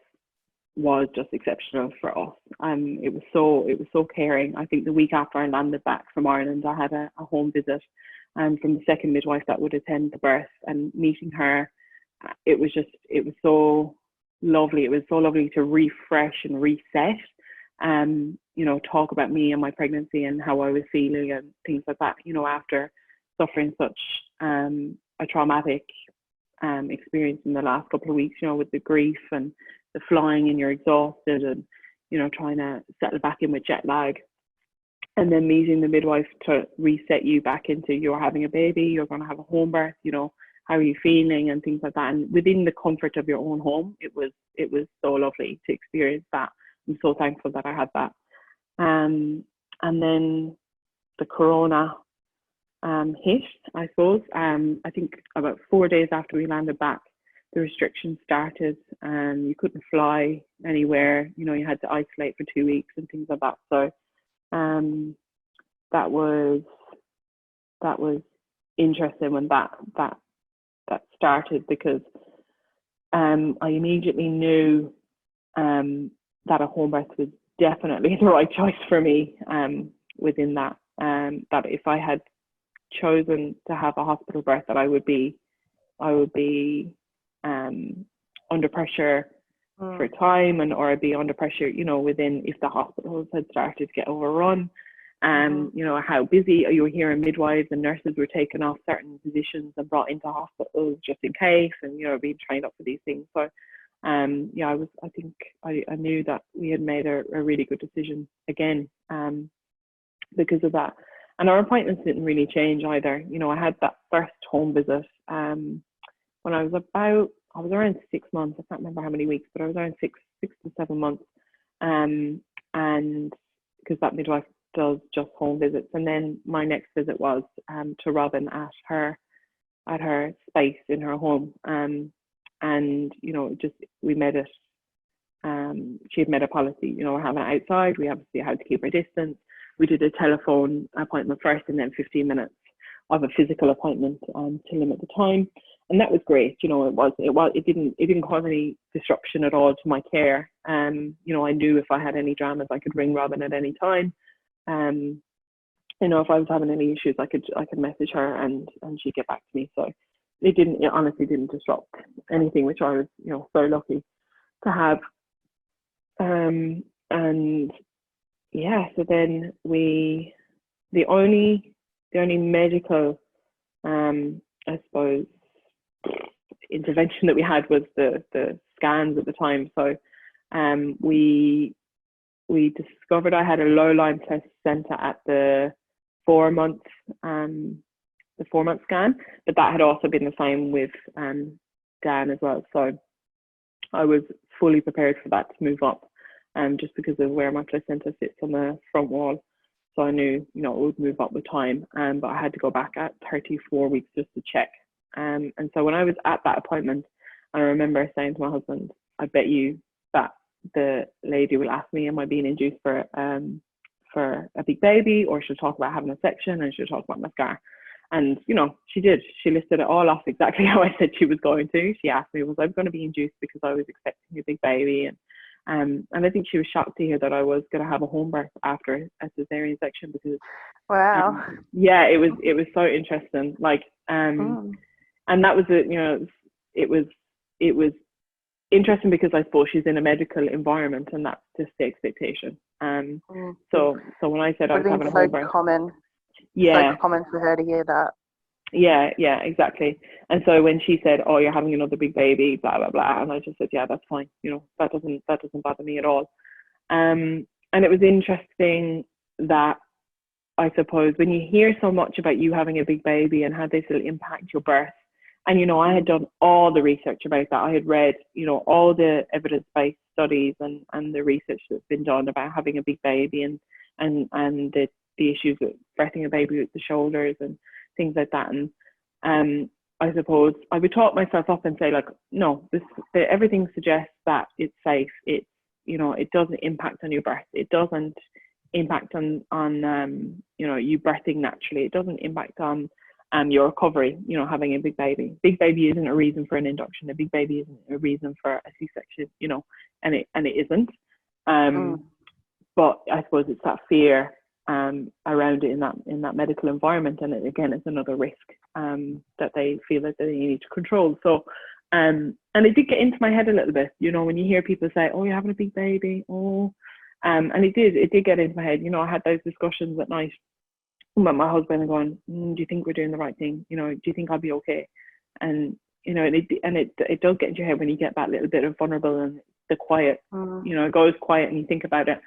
just exceptional for us. It was so caring. I think the week after I landed back from Ireland, I had a home visit from the second midwife that would attend the birth, and meeting her, it was so lovely. It was so lovely to refresh and reset, you know, talk about me and my pregnancy and how I was feeling and things like that, you know, after suffering such a traumatic experience in the last couple of weeks, you know, with the grief and the flying, and you're exhausted, and you know, trying to settle back in with jet lag, and then meeting the midwife to reset you back into, you're having a baby, you're going to have a home birth, you know, how are you feeling and things like that. And within the comfort of your own home, it was so lovely to experience that. I'm so thankful that I had that. And then the corona hit, I suppose. I think about 4 days after we landed back, the restrictions started, and you couldn't fly anywhere. You know, you had to isolate for 2 weeks and things like that. So that was interesting when that started, because I immediately knew that a home birth was definitely the right choice for me. Within that, that if I had chosen to have a hospital birth, that I would be under pressure for time, or I'd be under pressure, you know, within, if the hospitals had started to get overrun, you know, how busy you were hearing midwives and nurses were taking off certain positions and brought into hospitals just in case, and, you know, being trained up for these things. So yeah, I knew that we had made a really good decision again, because of that. And our appointments didn't really change either. You know, I had that first home visit when I was around 6 months. I can't remember how many weeks, but I was around six to 7 months. And because that midwife does just home visits. And then my next visit was to Robin at her space in her home. And, you know, just, we made it, she had made a policy, you know, we're having it outside, we obviously had to keep our distance. We did a telephone appointment first, and then 15 minutes of a physical appointment to limit the time. And that was great. You know, it didn't cause any disruption at all to my care. You know, I knew if I had any dramas, I could ring Robin at any time. You know, if I was having any issues, I could message her and she'd get back to me. So it honestly didn't disrupt anything, which I was, you know, so lucky to have. And yeah, so then the only medical, I suppose, intervention that we had was the scans at the time. So we discovered I had a low Lyme placenta at the 4 month scan, but that had also been the same with Dan as well. So I was fully prepared for that to move up, just because of where my placenta sits on the front wall. So I knew, you know, it would move up with time, but I had to go back at 34 weeks just to check. And so when I was at that appointment, I remember saying to my husband, I bet you that the lady will ask me, am I being induced for a big baby, or she'll talk about having a section, and she'll talk about my scar. And, you know, she did. She listed it all off exactly how I said she was going to. She asked me, was I going to be induced because I was expecting a big baby? And I think she was shocked to hear that I was going to have a home birth after a cesarean section, because
wow,
yeah, it was so interesting. Like, and that was it. You know, it was interesting because I suppose she's in a medical environment, and that's just the expectation. So when I said I was having a home birth,
so common for her to hear that.
Yeah, exactly. And so when she said, "Oh, you're having another big baby," blah blah blah, and I just said, "Yeah, that's fine. You know, that doesn't bother me at all." And it was interesting that, I suppose, when you hear so much about you having a big baby and how this will impact your birth, and, you know, I had done all the research about that. I had read, you know, all the evidence-based studies and the research that's been done about having a big baby and the issues with birthing a baby with the shoulders and things like that. And I suppose I would talk myself up and say, like, no, everything suggests that it's safe. It's, you know, it doesn't impact on your birth. It doesn't impact on you know, you birthing naturally. It doesn't impact on your recovery, you know, having a big baby. Big baby isn't a reason for an induction. A big baby isn't a reason for a C-section, you know, and it isn't. But I suppose it's that fear around it in that medical environment, and again, it's another risk that they feel that they need to control. So and it did get into my head a little bit, you know, when you hear people say, "Oh, you're having a big baby," and it did get into my head. You know, I had those discussions at night with my husband and going, do you think we're doing the right thing? You know, do you think I'll be okay? And, you know, it does get into your head when you get that little bit of vulnerable and the quiet, you know, it goes quiet and you think about it.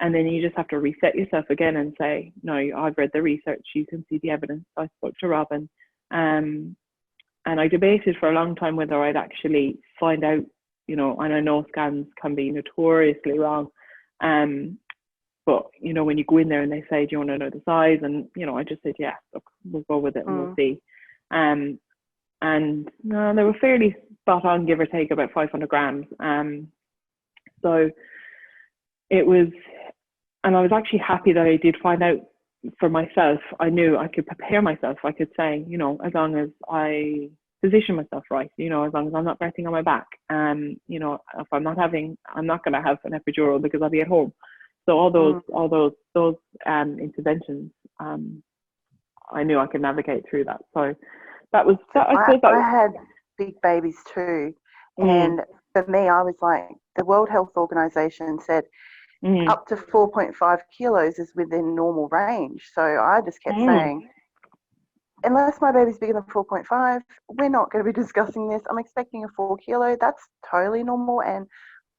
And then you just have to reset yourself again and say, no, I've read the research, you can see the evidence. I spoke to Robin. And I debated for a long time whether I'd actually find out, you know, and I know scans can be notoriously wrong. But, you know, when you go in there and they say, do you want to know the size? And, you know, I just said, yeah, look, we'll go with it and we'll see. And no, they were fairly spot on, give or take about 500 grams. So it was, and I was actually happy that I did find out for myself. I knew I could prepare myself. I could say, you know, as long as I position myself right, you know, as long as I'm not birthing on my back, you know, if I'm not going to have an epidural because I'll be at home. So all those interventions, I knew I could navigate through that. So that was that.
I had big babies too, and for me, I was like, the World Health Organization said up to 4.5 kilos is within normal range. So I just kept saying, unless my baby's bigger than 4.5, we're not going to be discussing this. I'm expecting a 4 kilo. That's totally normal and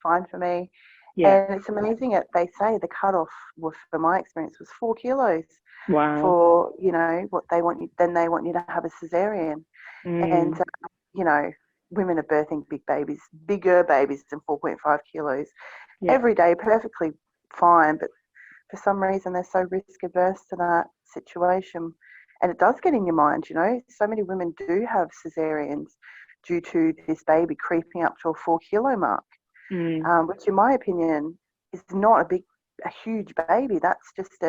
fine for me. Yeah. And it's amazing that they say the cutoff for my experience was 4 kilos.
Wow.
For, you know, what they want you, then they want you to have a cesarean. And, you know, women are birthing bigger babies than 4.5 kilos every day, perfectly fine. But for some reason, they're so risk averse to that situation. And it does get in your mind, you know. So many women do have cesareans due to this baby creeping up to a 4 kilo mark, which in my opinion is not a huge baby. That's just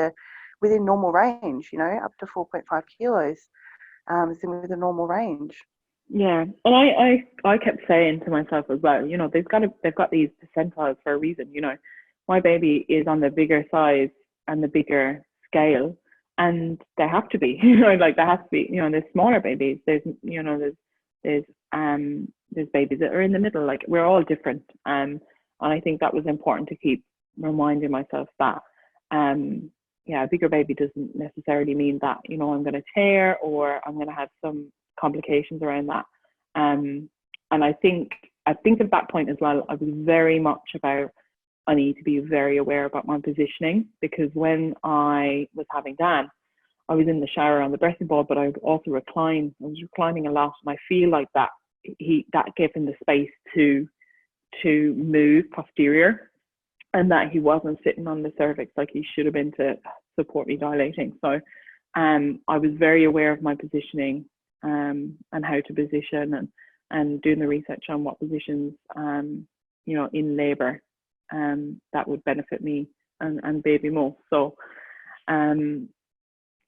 within normal range, you know, up to 4.5 kilos is within normal range.
Yeah, and I kept saying to myself as well, you know, they've got these percentiles for a reason. You know, my baby is on the bigger size and the bigger scale, and they have to be, you know, like they have to be. You know, there's smaller babies. There's, you know, there's babies that are in the middle. Like, we're all different, and I think that was important to keep reminding myself that. Yeah, a bigger baby doesn't necessarily mean that, you know, I'm going to tear or I'm going to have some complications around that. And I think at that point as well, I was very much about, I need to be very aware about my positioning, because when I was having Dan, I was in the shower on the birthing ball, but I would also recline. I was reclining a lot, and I feel like that gave him the space to move posterior, and that he wasn't sitting on the cervix like he should have been to support me dilating. So I was very aware of my positioning and how to position, and doing the research on what positions, you know, in labour that would benefit me and baby most. So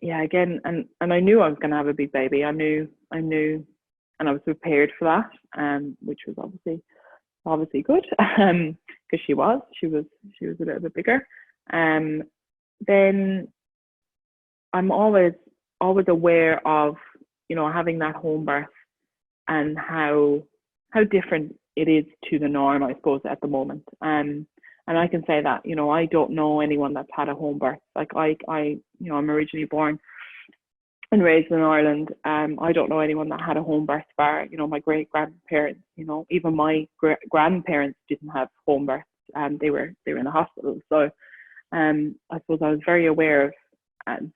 yeah, again, and I knew I was going to have a big baby. I knew, and I was prepared for that, which was obviously good, because she was a little bit bigger. Then I'm always aware of, you know, having that home birth and how different it is to the norm, I suppose, at the moment. And I can say that, you know, I don't know anyone that's had a home birth. Like I you know, I'm originally born and raised in Ireland. I don't know anyone that had a home birth bar, you know, my great grandparents. You know, even my grandparents didn't have home births, and they were in the hospital. So I suppose I was very aware of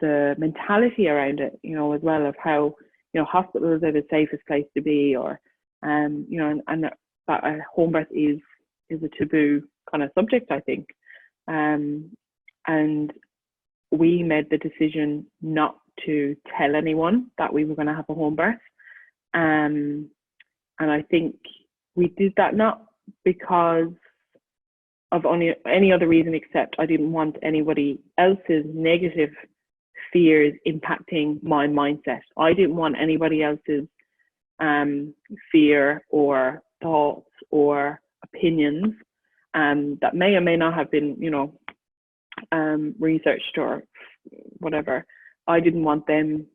the mentality around it, you know, as well, of how, you know, hospitals are the safest place to be, or you know, and that a home birth is a taboo kind of subject, I think. And we made the decision not to tell anyone that we were going to have a home birth. And I think we did that not because of any other reason, except I didn't want anybody else's negative fears impacting my mindset. I didn't want anybody else's fear or thoughts or opinions that may or may not have been, you know, researched or whatever. I didn't want them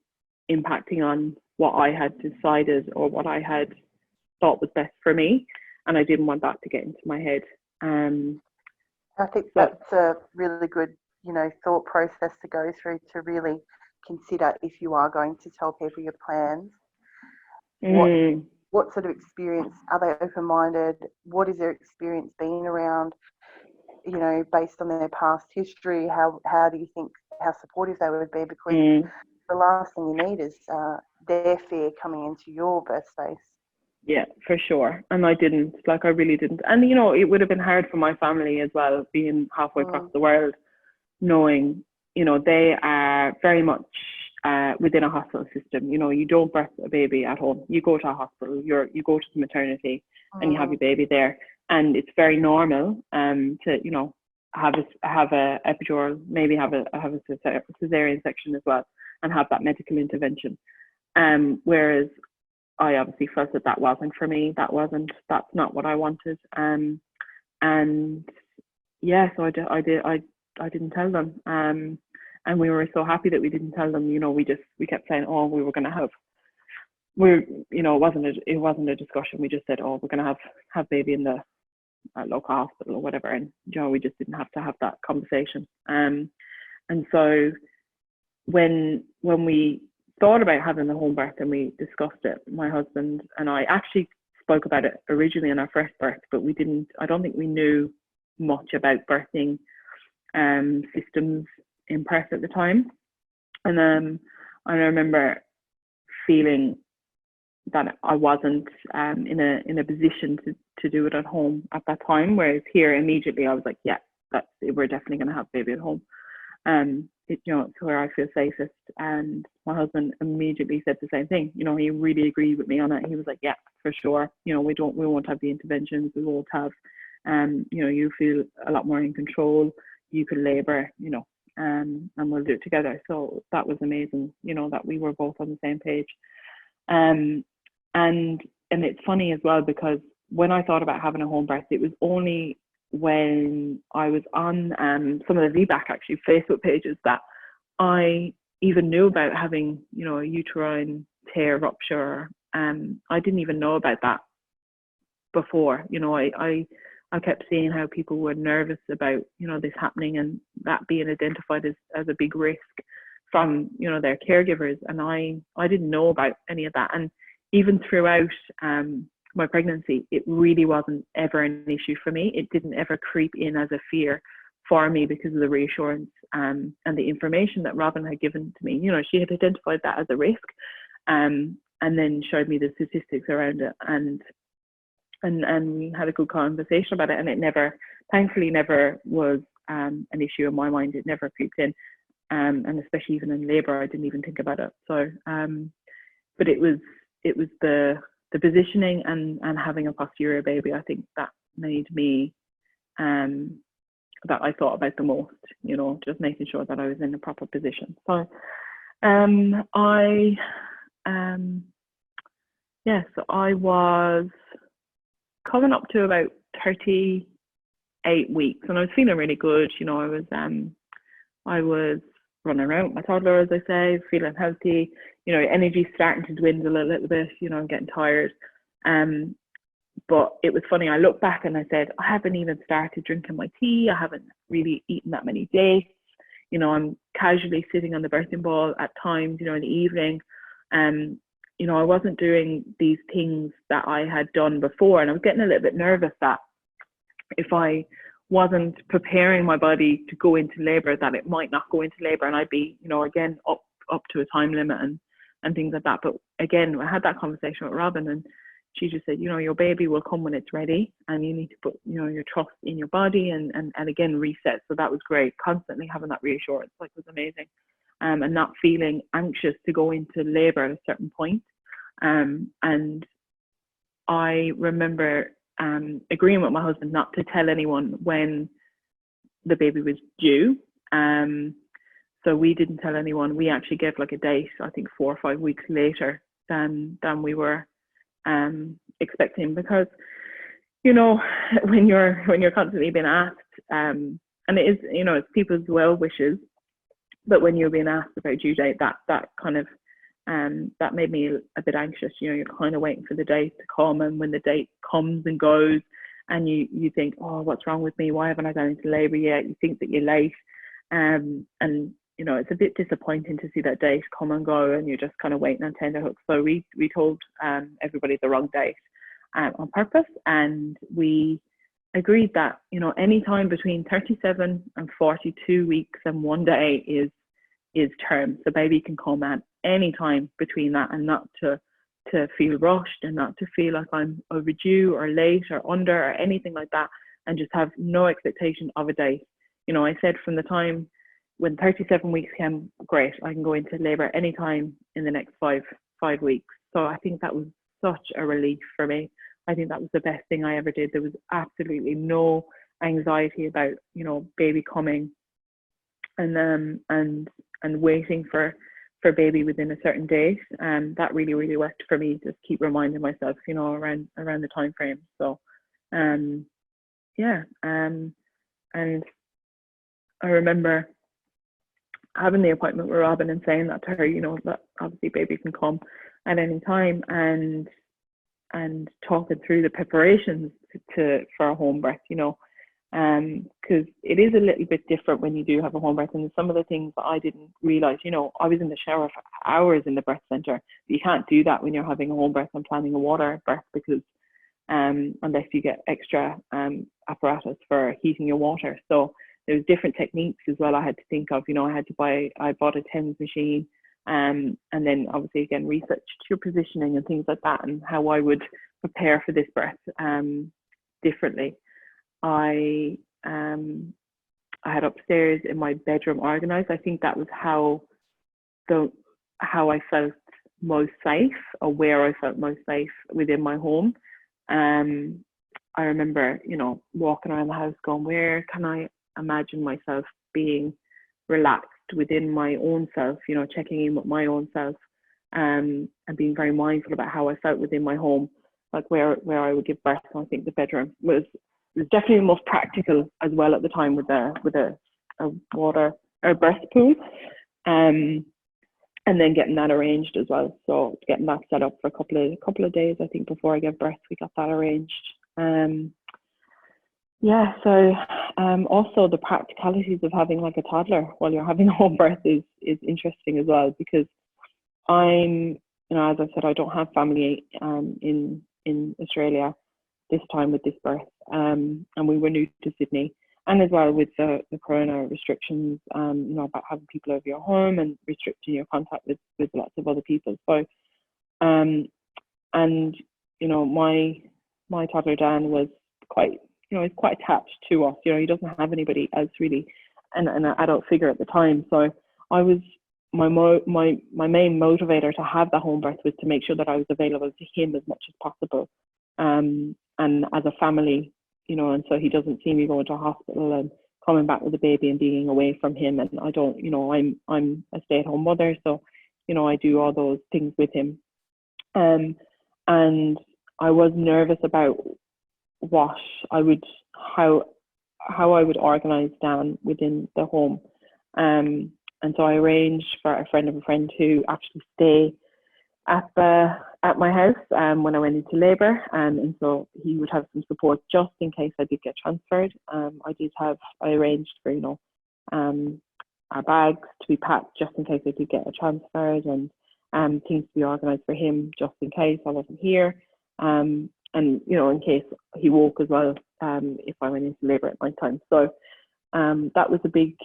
impacting on what I had decided or what I had thought was best for me, and I didn't want that to get into my head.
I think that's a really good, you know, thought process to go through, to really consider if you are going to tell people your plans. What sort of experience are they open-minded? What is their experience been around, you know, based on their past history? How do you think, how supportive they would be? Because the last thing you need is their fear coming into your birth space.
Yeah, for sure. And I really didn't. And, you know, it would have been hard for my family as well, being halfway across the world, knowing, you know, they are very much within a hospital system. You know, you don't birth a baby at home. You go to a hospital, you go to the maternity and you have your baby there. And it's very normal to, you know, have a epidural, maybe have a cesarean section as well, and have that medical intervention. Whereas I obviously felt that wasn't for me. That's not what I wanted. And yeah, so I didn't tell them. And we were so happy that we didn't tell them. You know, we kept saying, oh, we were going to have, you know, it wasn't a discussion. We just said, oh, we're going to have baby in the local hospital or whatever. And, you know, we just didn't have to have that conversation. And so when we thought about having the home birth and we discussed it, my husband and I actually spoke about it originally in our first birth, but I don't think we knew much about birthing systems in Perth at the time. And I remember feeling that I wasn't in a position to do it at home at that time, whereas here immediately I was like, yeah, we're definitely going to have baby at home. You know, it's where I feel safest. And my husband immediately said the same thing. You know, he really agreed with me on it. He was like, yeah, for sure. You know, we won't have the interventions. We won't have, you know, you feel a lot more in control. You can labour, you know, and we'll do it together. So that was amazing, you know, that we were both on the same page. And it's funny as well, because when I thought about having a home birth, it was only when I was on some of the VBAC actually Facebook pages that I even knew about having, you know, a uterine tear rupture. I didn't even know about that before. You know, I kept seeing how people were nervous about, you know, this happening and that being identified as a big risk from, you know, their caregivers. And I didn't know about any of that. And even throughout my pregnancy, it really wasn't ever an issue for me. It didn't ever creep in as a fear for me because of the reassurance and the information that Robin had given to me. You know, she had identified that as a risk and then showed me the statistics around it, and we had a good conversation about it, and it thankfully never was an issue in my mind. It never creeped in, and especially even in labour, I didn't even think about it. So but it was the positioning and having a posterior baby, I think that made me that I thought about the most, you know, just making sure that I was in the proper position. So so I was coming up to about 38 weeks, and I was feeling really good. You know, I was running around with my toddler, as I say, feeling healthy. You know, energy starting to dwindle a little bit. You know, I'm getting tired. But it was funny. I look back and I said, I haven't even started drinking my tea. I haven't really eaten that many dates. You know, I'm casually sitting on the birthing ball at times. You know, in the evening. You know, I wasn't doing these things that I had done before, and I was getting a little bit nervous that if I wasn't preparing my body to go into labour, that it might not go into labour, and I'd be, you know, again up to a time limit and things like that. But again, I had that conversation with Robin, and she just said, you know, your baby will come when it's ready, and you need to put, you know, your trust in your body and again reset. So that was great. Constantly having that reassurance, like, was amazing. And not feeling anxious to go into labour at a certain point. And I remember agreeing with my husband not to tell anyone when the baby was due. So we didn't tell anyone. We actually gave like a date, I think 4 or 5 weeks later than we were expecting, because, you know, when you're constantly being asked, and it is, you know, it's people's well wishes, but when you're being asked about due date, that kind of that made me a bit anxious. You know, you're kind of waiting for the date to come, and when the date comes and goes, and you think, oh, what's wrong with me? Why haven't I gone into labour yet? You think that you're late, and you know, it's a bit disappointing to see that date come and go, and you're just kind of waiting on tenterhooks. So we told everybody the wrong date on purpose, and we agreed that, you know, any time between 37 and 42 weeks and 1 day is term. The baby can come at any time between that, and not to feel rushed, and not to feel like I'm overdue or late or under or anything like that, and just have no expectation of a date. You know, I said from the time when 37 weeks came, great, I can go into labor anytime in the next five weeks. So I think that was such a relief for me. I think that was the best thing I ever did. There was absolutely no anxiety about, you know, baby coming and waiting for baby within a certain date. That really, really worked for me. Just keep reminding myself, you know, around the time frame. So yeah. And I remember having the appointment with Robin and saying that to her, you know, that obviously baby can come at any time, and talking through the preparations for a home birth, you know, because it is a little bit different when you do have a home birth. And some of the things that I didn't realize, you know, I was in the shower for hours in the birth center. You can't do that when you're having a home birth and planning a water birth, because unless you get extra apparatus for heating your water. So there was different techniques as well I had to think of. You know, I bought a TENS machine, and then obviously again researched your positioning and things like that, and how I would prepare for this birth differently. I had upstairs in my bedroom organized. I think that was how I felt most safe, or where I felt most safe within my home. I remember, you know, walking around the house going, where can I imagine myself being relaxed within my own self, you know, checking in with my own self, and being very mindful about how I felt within my home, like where I would give birth. And I think the bedroom was definitely the most practical as well at the time, with a water or birth pool, and then getting that arranged as well. So getting that set up for a couple of days, I think, before I gave birth, we got that arranged. Yeah, so also the practicalities of having like a toddler while you're having a home birth is interesting as well, because I'm, you know, as I said, I don't have family in Australia this time with this birth, and we were new to Sydney, and as well with the corona restrictions, you know, about having people over your home and restricting your contact with lots of other people. So and you know, my toddler Dan was quite, you know, he's quite attached to us. You know, he doesn't have anybody else really, an adult figure at the time. So I was, my main motivator to have the home birth was to make sure that I was available to him as much as possible, and as a family, you know, and so he doesn't see me going to hospital and coming back with a baby and being away from him. And I don't, you know, I'm a stay-at-home mother, so, you know, I do all those things with him. And I was nervous about how I would organize Dan within the home. And so I arranged for a friend of a friend to actually stay at my house when I went into labour, and so he would have some support just in case I did get transferred. I arranged for, you know, our bags to be packed just in case I did get transferred, and things to be organised for him just in case I wasn't here, and you know, in case he woke as well, if I went into labour at night time. So that was a big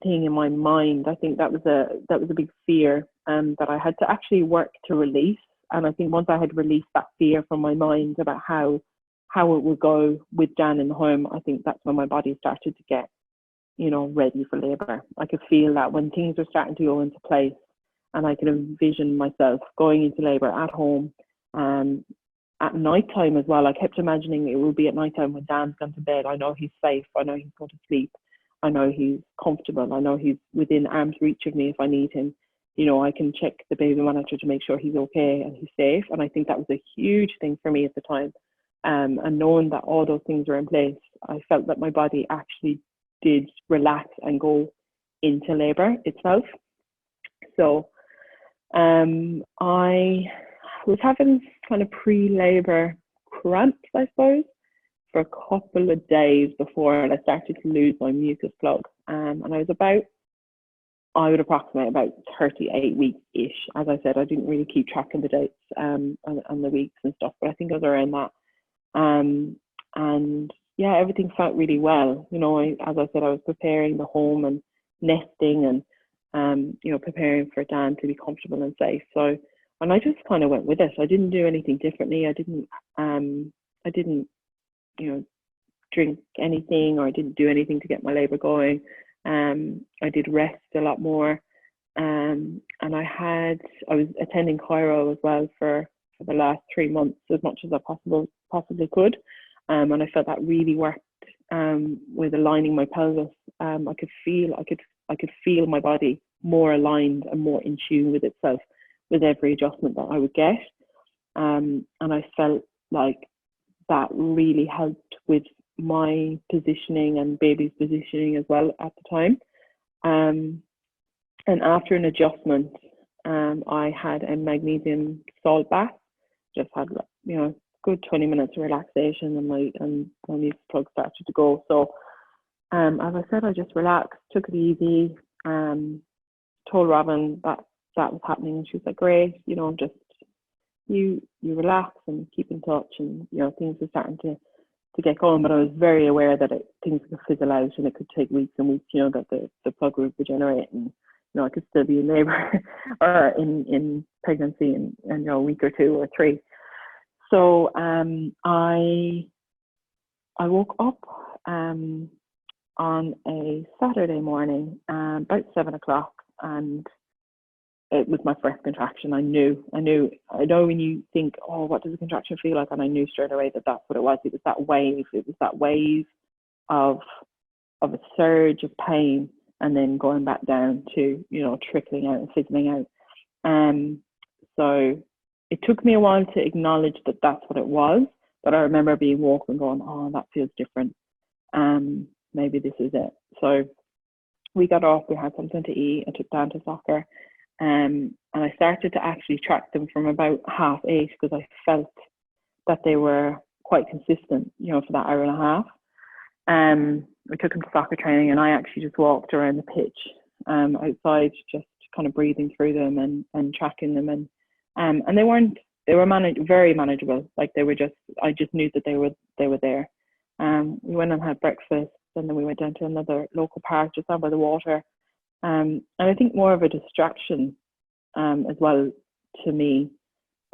thing in my mind. I think that was a big fear that I had to actually work to release. And I think once I had released that fear from my mind about how it would go with Dan in the home, I think that's when my body started to get, you know, ready for labour. I could feel that when things were starting to go into place, and I could envision myself going into labour at home, at night time as well. I kept imagining it will be at night time when Dan's gone to bed. I know he's safe. I know he's going to sleep. I know he's comfortable. I know he's within arm's reach of me if I need him. You know, I can check the baby monitor to make sure he's okay and he's safe. And I think that was a huge thing for me at the time. And knowing that all those things were in place, I felt that my body actually did relax and go into labour itself. So I was having kind of pre-labour cramps, I suppose, for a couple of days before I started to lose my mucus plug. And I would approximate about 38 weeks-ish. As I said, I didn't really keep track of the dates and the weeks and stuff, but I think I was around that. And yeah, everything felt really well. You know, as I said, I was preparing the home and nesting and, you know, preparing for Dan to be comfortable and safe. So, and I just kind of went with it. I didn't do anything differently. I didn't, you know, drink anything, or I didn't do anything to get my labour going. I did rest a lot more. And I was attending chiro as well for the last 3 months, as much as I possibly could. And I felt that really worked with aligning my pelvis. I could feel my body more aligned and more in tune with itself with every adjustment that I would get. And I felt like that really helped with my positioning and baby's positioning as well at the time. And after an adjustment, I had a magnesium salt bath. Just had, good 20 minutes of relaxation, and my music plug started to go. So, as I said, I just relaxed, took it easy. Told Robin that was happening, and she was like, "Great, just you relax and keep in touch." And things were starting to get going, but I was very aware that things could fizzle out, and it could take weeks and weeks. That the plug would regenerate, and I could still be in labour or in pregnancy in a week or 2 or 3. So I woke up on a Saturday morning about 7 o'clock, and it was my first contraction. I know when you think, oh, what does a contraction feel like? And I knew straight away that that's what it was. It was that wave. It was that wave of a surge of pain, and then going back down to, trickling out and fizzling out. So it took me a while to acknowledge that that's what it was, but I remember being woke and going, oh, that feels different. Maybe this is it. So we got off, we had something to eat, I took Dan to soccer, and I started to actually track them from about 8:30, because I felt that they were quite consistent, for that hour and a half. We took them to soccer training, and I actually just walked around the pitch outside, just kind of breathing through them and tracking them, and they were very manageable. Like I just knew that they were there. We went and had breakfast, and then we went down to another local park just down by the water. And I think more of a distraction as well to me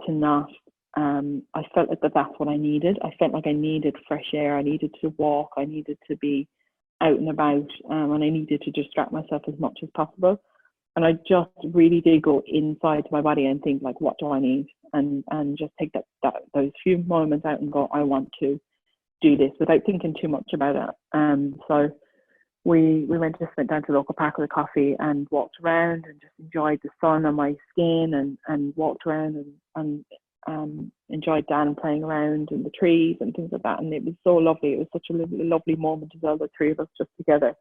to not. I felt like that's what I needed. I felt like I needed fresh air. I needed to walk. I needed to be out and about, and I needed to distract myself as much as possible. And I just really did go inside to my body and think, like, what do I need? And just take those few moments out and go, I want to do this, without thinking too much about it. So we went down to the local park with a coffee and walked around and just enjoyed the sun on my skin, and walked around and enjoyed Dan playing around in the trees and things like that. And it was so lovely. It was such a lovely moment as well, the three of us just together.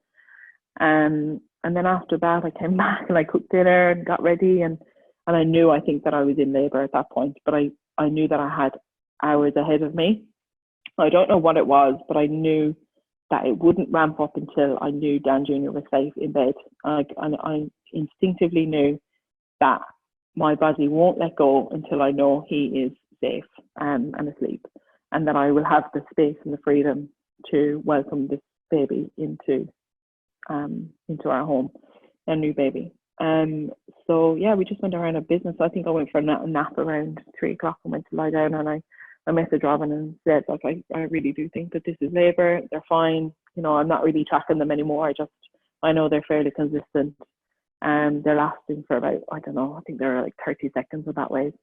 And then after that, I came back and I cooked dinner and got ready, and I knew, I think, that I was in labour at that point, but I knew that I had hours ahead of me. I don't know what it was, but I knew that it wouldn't ramp up until I knew Dan Jr. was safe in bed. And I instinctively knew that my body won't let go until I know he is safe and asleep, and that I will have the space and the freedom to welcome this baby into our home, a new baby. So yeah, we just went around our business. I think I went for a nap around 3 o'clock and went to lie down, and I messaged Robin and said, like, I really do think that this is labour. They're fine. I'm not really tracking them anymore. I know they're fairly consistent. They're lasting for about, I don't know, I think they're like 30 seconds of that wave.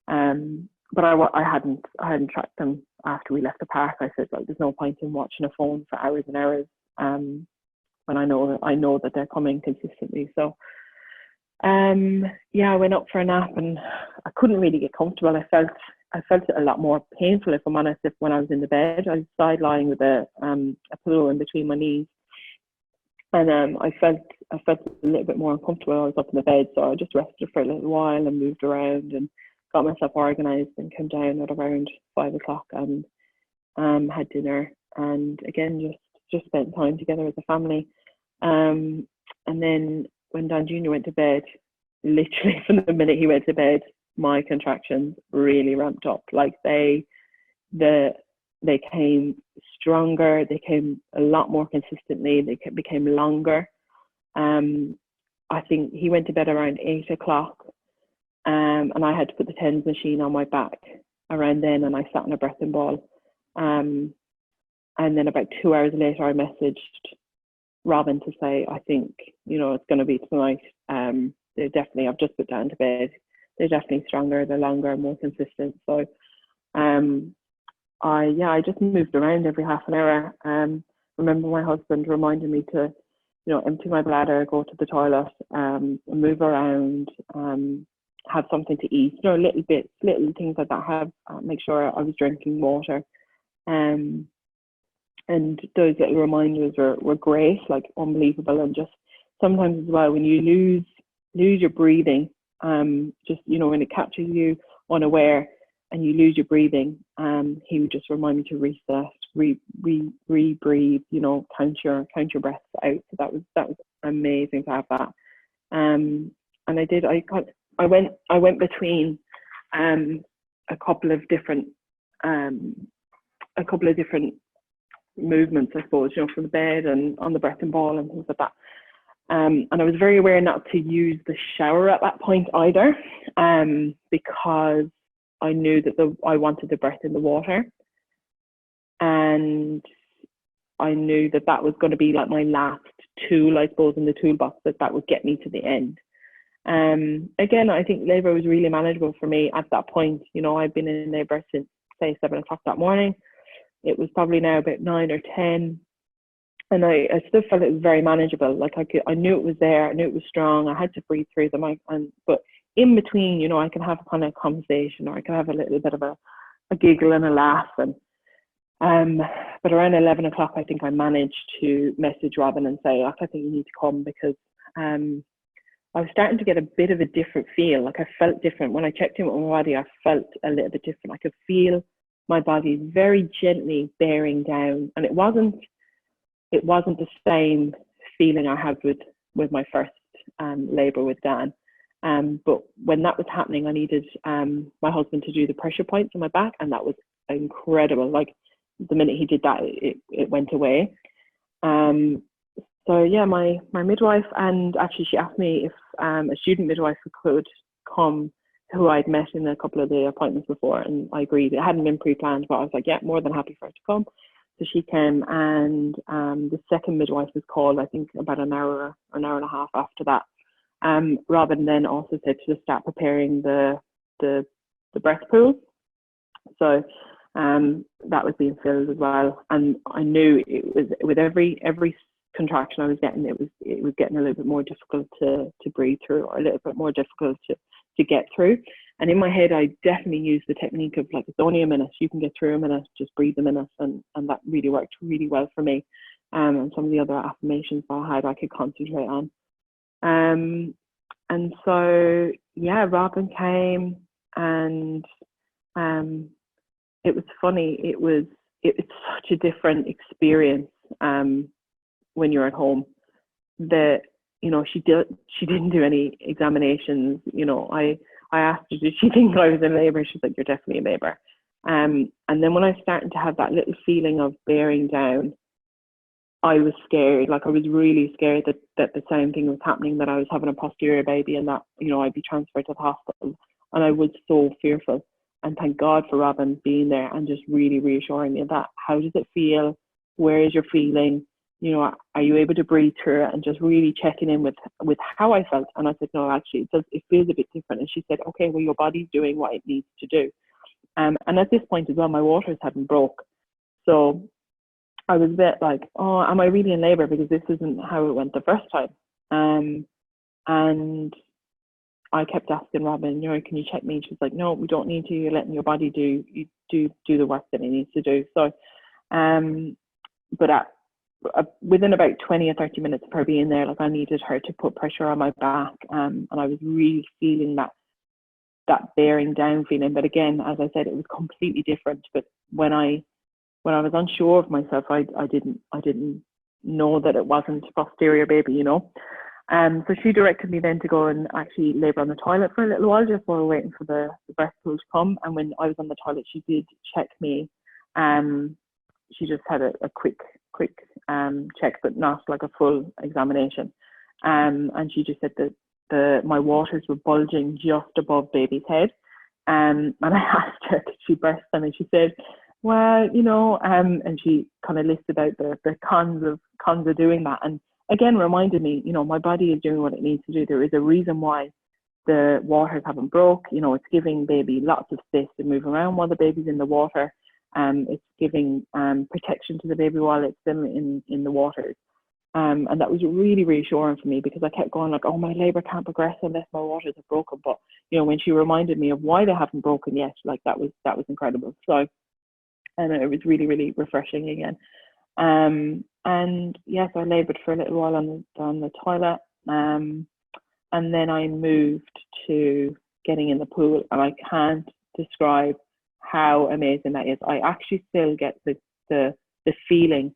But I hadn't tracked them after we left the park. I said, like, there's no point in watching a phone for hours and hours when I know that they're coming consistently. So I went up for a nap, and I couldn't really get comfortable. I felt it a lot more painful, if I'm honest, when I was in the bed. I was side lying with a pillow in between my knees, and I felt a little bit more uncomfortable. I was up in the bed, so I just rested for a little while and moved around and got myself organised, and came down at around 5 o'clock and had dinner, and again just spent time together as a family. And then when Dan Jr. went to bed, literally from the minute he went to bed, my contractions really ramped up. Like they came stronger, they came a lot more consistently, they became longer. I think he went to bed around 8 o'clock, and I had to put the TENS machine on my back around then, and I sat on a breathing ball. And then about 2 hours later, I messaged Robin to say, I think, it's going to be tonight. They definitely, I've just put down to bed. They're definitely stronger, they're longer, more consistent. So I just moved around every half an hour. Remember my husband reminded me to, empty my bladder, go to the toilet, move around, have something to eat, little bits, little things like that. Make sure I was drinking water. And those little reminders were great, like unbelievable. And just sometimes as well, when you lose your breathing, just, when it catches you unaware and you lose your breathing, he would just remind me to reset, re-breathe, count your breaths out. So that was amazing to have that. And I did, I went between a couple of different movements, I suppose, from the bed and on the breath and ball and things like that. And I was very aware not to use the shower at that point either, because I knew that I wanted the breath in the water, and I knew that was going to be like my last tool, I suppose, in the toolbox that would get me to the end. Again, I think labour was really manageable for me at that point. I've been in labour since, say, 7 o'clock that morning. It was probably now about 9 or 10, and I still felt it was very manageable. Like I knew it was there, I knew it was strong. I had to breathe through them, but in between, I can have a kind of conversation, or I can have a little bit of a giggle and a laugh. And but around 11 o'clock, I think I managed to message Robin and say, I think you need to come, because I was starting to get a bit of a different feel. Like I felt different when I checked in with my body. I felt a little bit different. I could feel my body very gently bearing down, and it wasn't the same feeling I had with my first labour with Dan. But when that was happening, I needed my husband to do the pressure points on my back, and that was incredible. Like the minute he did that, it went away. So yeah, my midwife, and actually she asked me if a student midwife could come, who I'd met in a couple of the appointments before, and I agreed. It hadn't been pre-planned, but I was like, yeah, more than happy for her to come. So she came, and the second midwife was called, I think, about an hour or an hour and a half after that. Robin then also said to start preparing the breast pool. So that was being filled as well, and I knew it was, with every contraction I was getting, it was getting a little bit more difficult to breathe through, or a little bit more difficult to get through. And in my head, I definitely used the technique of, like, it's only a minute, you can get through a minute, just breathe a minute, and that really worked really well for me. And some of the other affirmations I could concentrate on. And so yeah, Robin came, and it was funny. It's such a different experience when you're at home. She didn't do any examinations. I asked her, did she think I was in labour? She's like, you're definitely in labour. And then when I started to have that little feeling of bearing down, I was scared. Like I was really scared that the same thing was happening, that I was having a posterior baby, and that, I'd be transferred to the hospital. And I was so fearful. And thank God for Robin being there and just really reassuring me of that. How does it feel? Where is your feeling? Are you able to breathe through it? And just really checking in with how I felt. And I said, no, actually, it feels a bit different. And she said, okay, well, your body's doing what it needs to do. And at this point as well, my waters hadn't broke. So I was a bit like, oh, am I really in labour? Because this isn't how it went the first time. And I kept asking Robin, can you check me? She's like, no, we don't need to. You're letting your body do the work that it needs to do. So, but within about 20 or 30 minutes of her being there, like, I needed her to put pressure on my back, and I was really feeling that bearing down feeling. But again, as I said, it was completely different. But when I was unsure of myself, I didn't know that it wasn't a posterior baby, So she directed me then to go and actually labour on the toilet for a little while, just while we were waiting for the breast pool to come. And when I was on the toilet, she did check me. She just had a quick check, but not like a full examination. And she just said that my waters were bulging just above baby's head. And I asked her, could she breastfeed? And she said, well, and she kind of listed out the cons of doing that. And again reminded me, you know, my body is doing what it needs to do. There is a reason why the waters haven't broke. You know, it's giving baby lots of space to move around while the baby's in the water. It's giving protection to the baby while it's still in the waters. And that was really reassuring for me, because I kept going like, oh, my labour can't progress unless my waters are broken. But, you know, when she reminded me of why they haven't broken yet, like that was incredible. So, and it was really, really refreshing again. And yes, I laboured for a little while on the toilet. And then I moved to getting in the pool, and I can't describe how amazing that is. I actually still get the feeling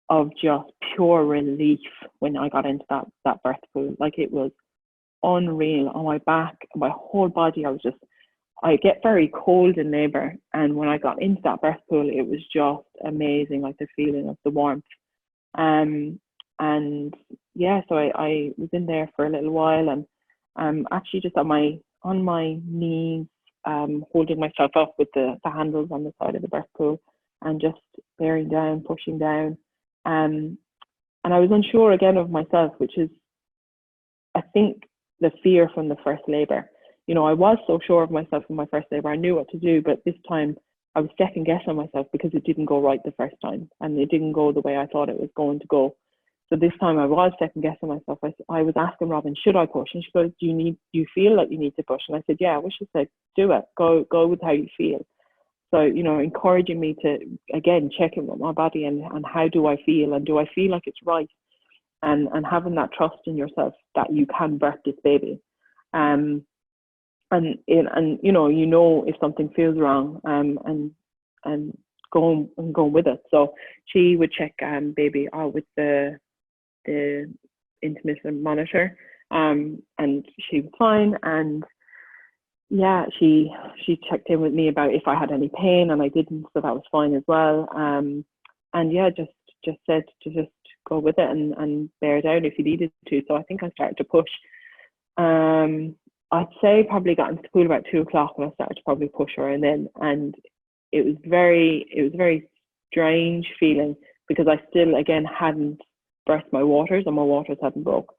of just pure relief when I got into that birth pool. Like, it was unreal on my back, my whole body. I get very cold in labour, and when I got into that birth pool, it was just amazing, like the feeling of the warmth. And yeah, so I was in there for a little while, and actually just on my knees, holding myself up with the handles on the side of the birth pool, and just bearing down, pushing down. And I was unsure again of myself, which is, I think, the fear from the first labour. You know, I was so sure of myself in my first labour. I knew what to do, but this time I was second guessing myself because it didn't go right the first time, and it didn't go the way I thought it was going to go. So this time I was second guessing myself. I was asking Robin, should I push? And she goes, do you feel like you need to push? And I said, yeah. Well, she said, do it. Go with how you feel. So, you know, encouraging me to, again, check in with my body and how do I feel, and do I feel like it's right? And having that trust in yourself that you can birth this baby. And you know if something feels wrong, and going with it. So she would check baby out with the intermittent monitor, and she was fine. And yeah, she checked in with me about if I had any pain, and I didn't, so that was fine as well. And yeah, just said to just go with it and bear down if you needed to. So I think I started to push. I'd say probably got into school about 2:00, and I started to probably push her, and it was very strange feeling, because I still again hadn't birthed my waters, and my waters hadn't broke.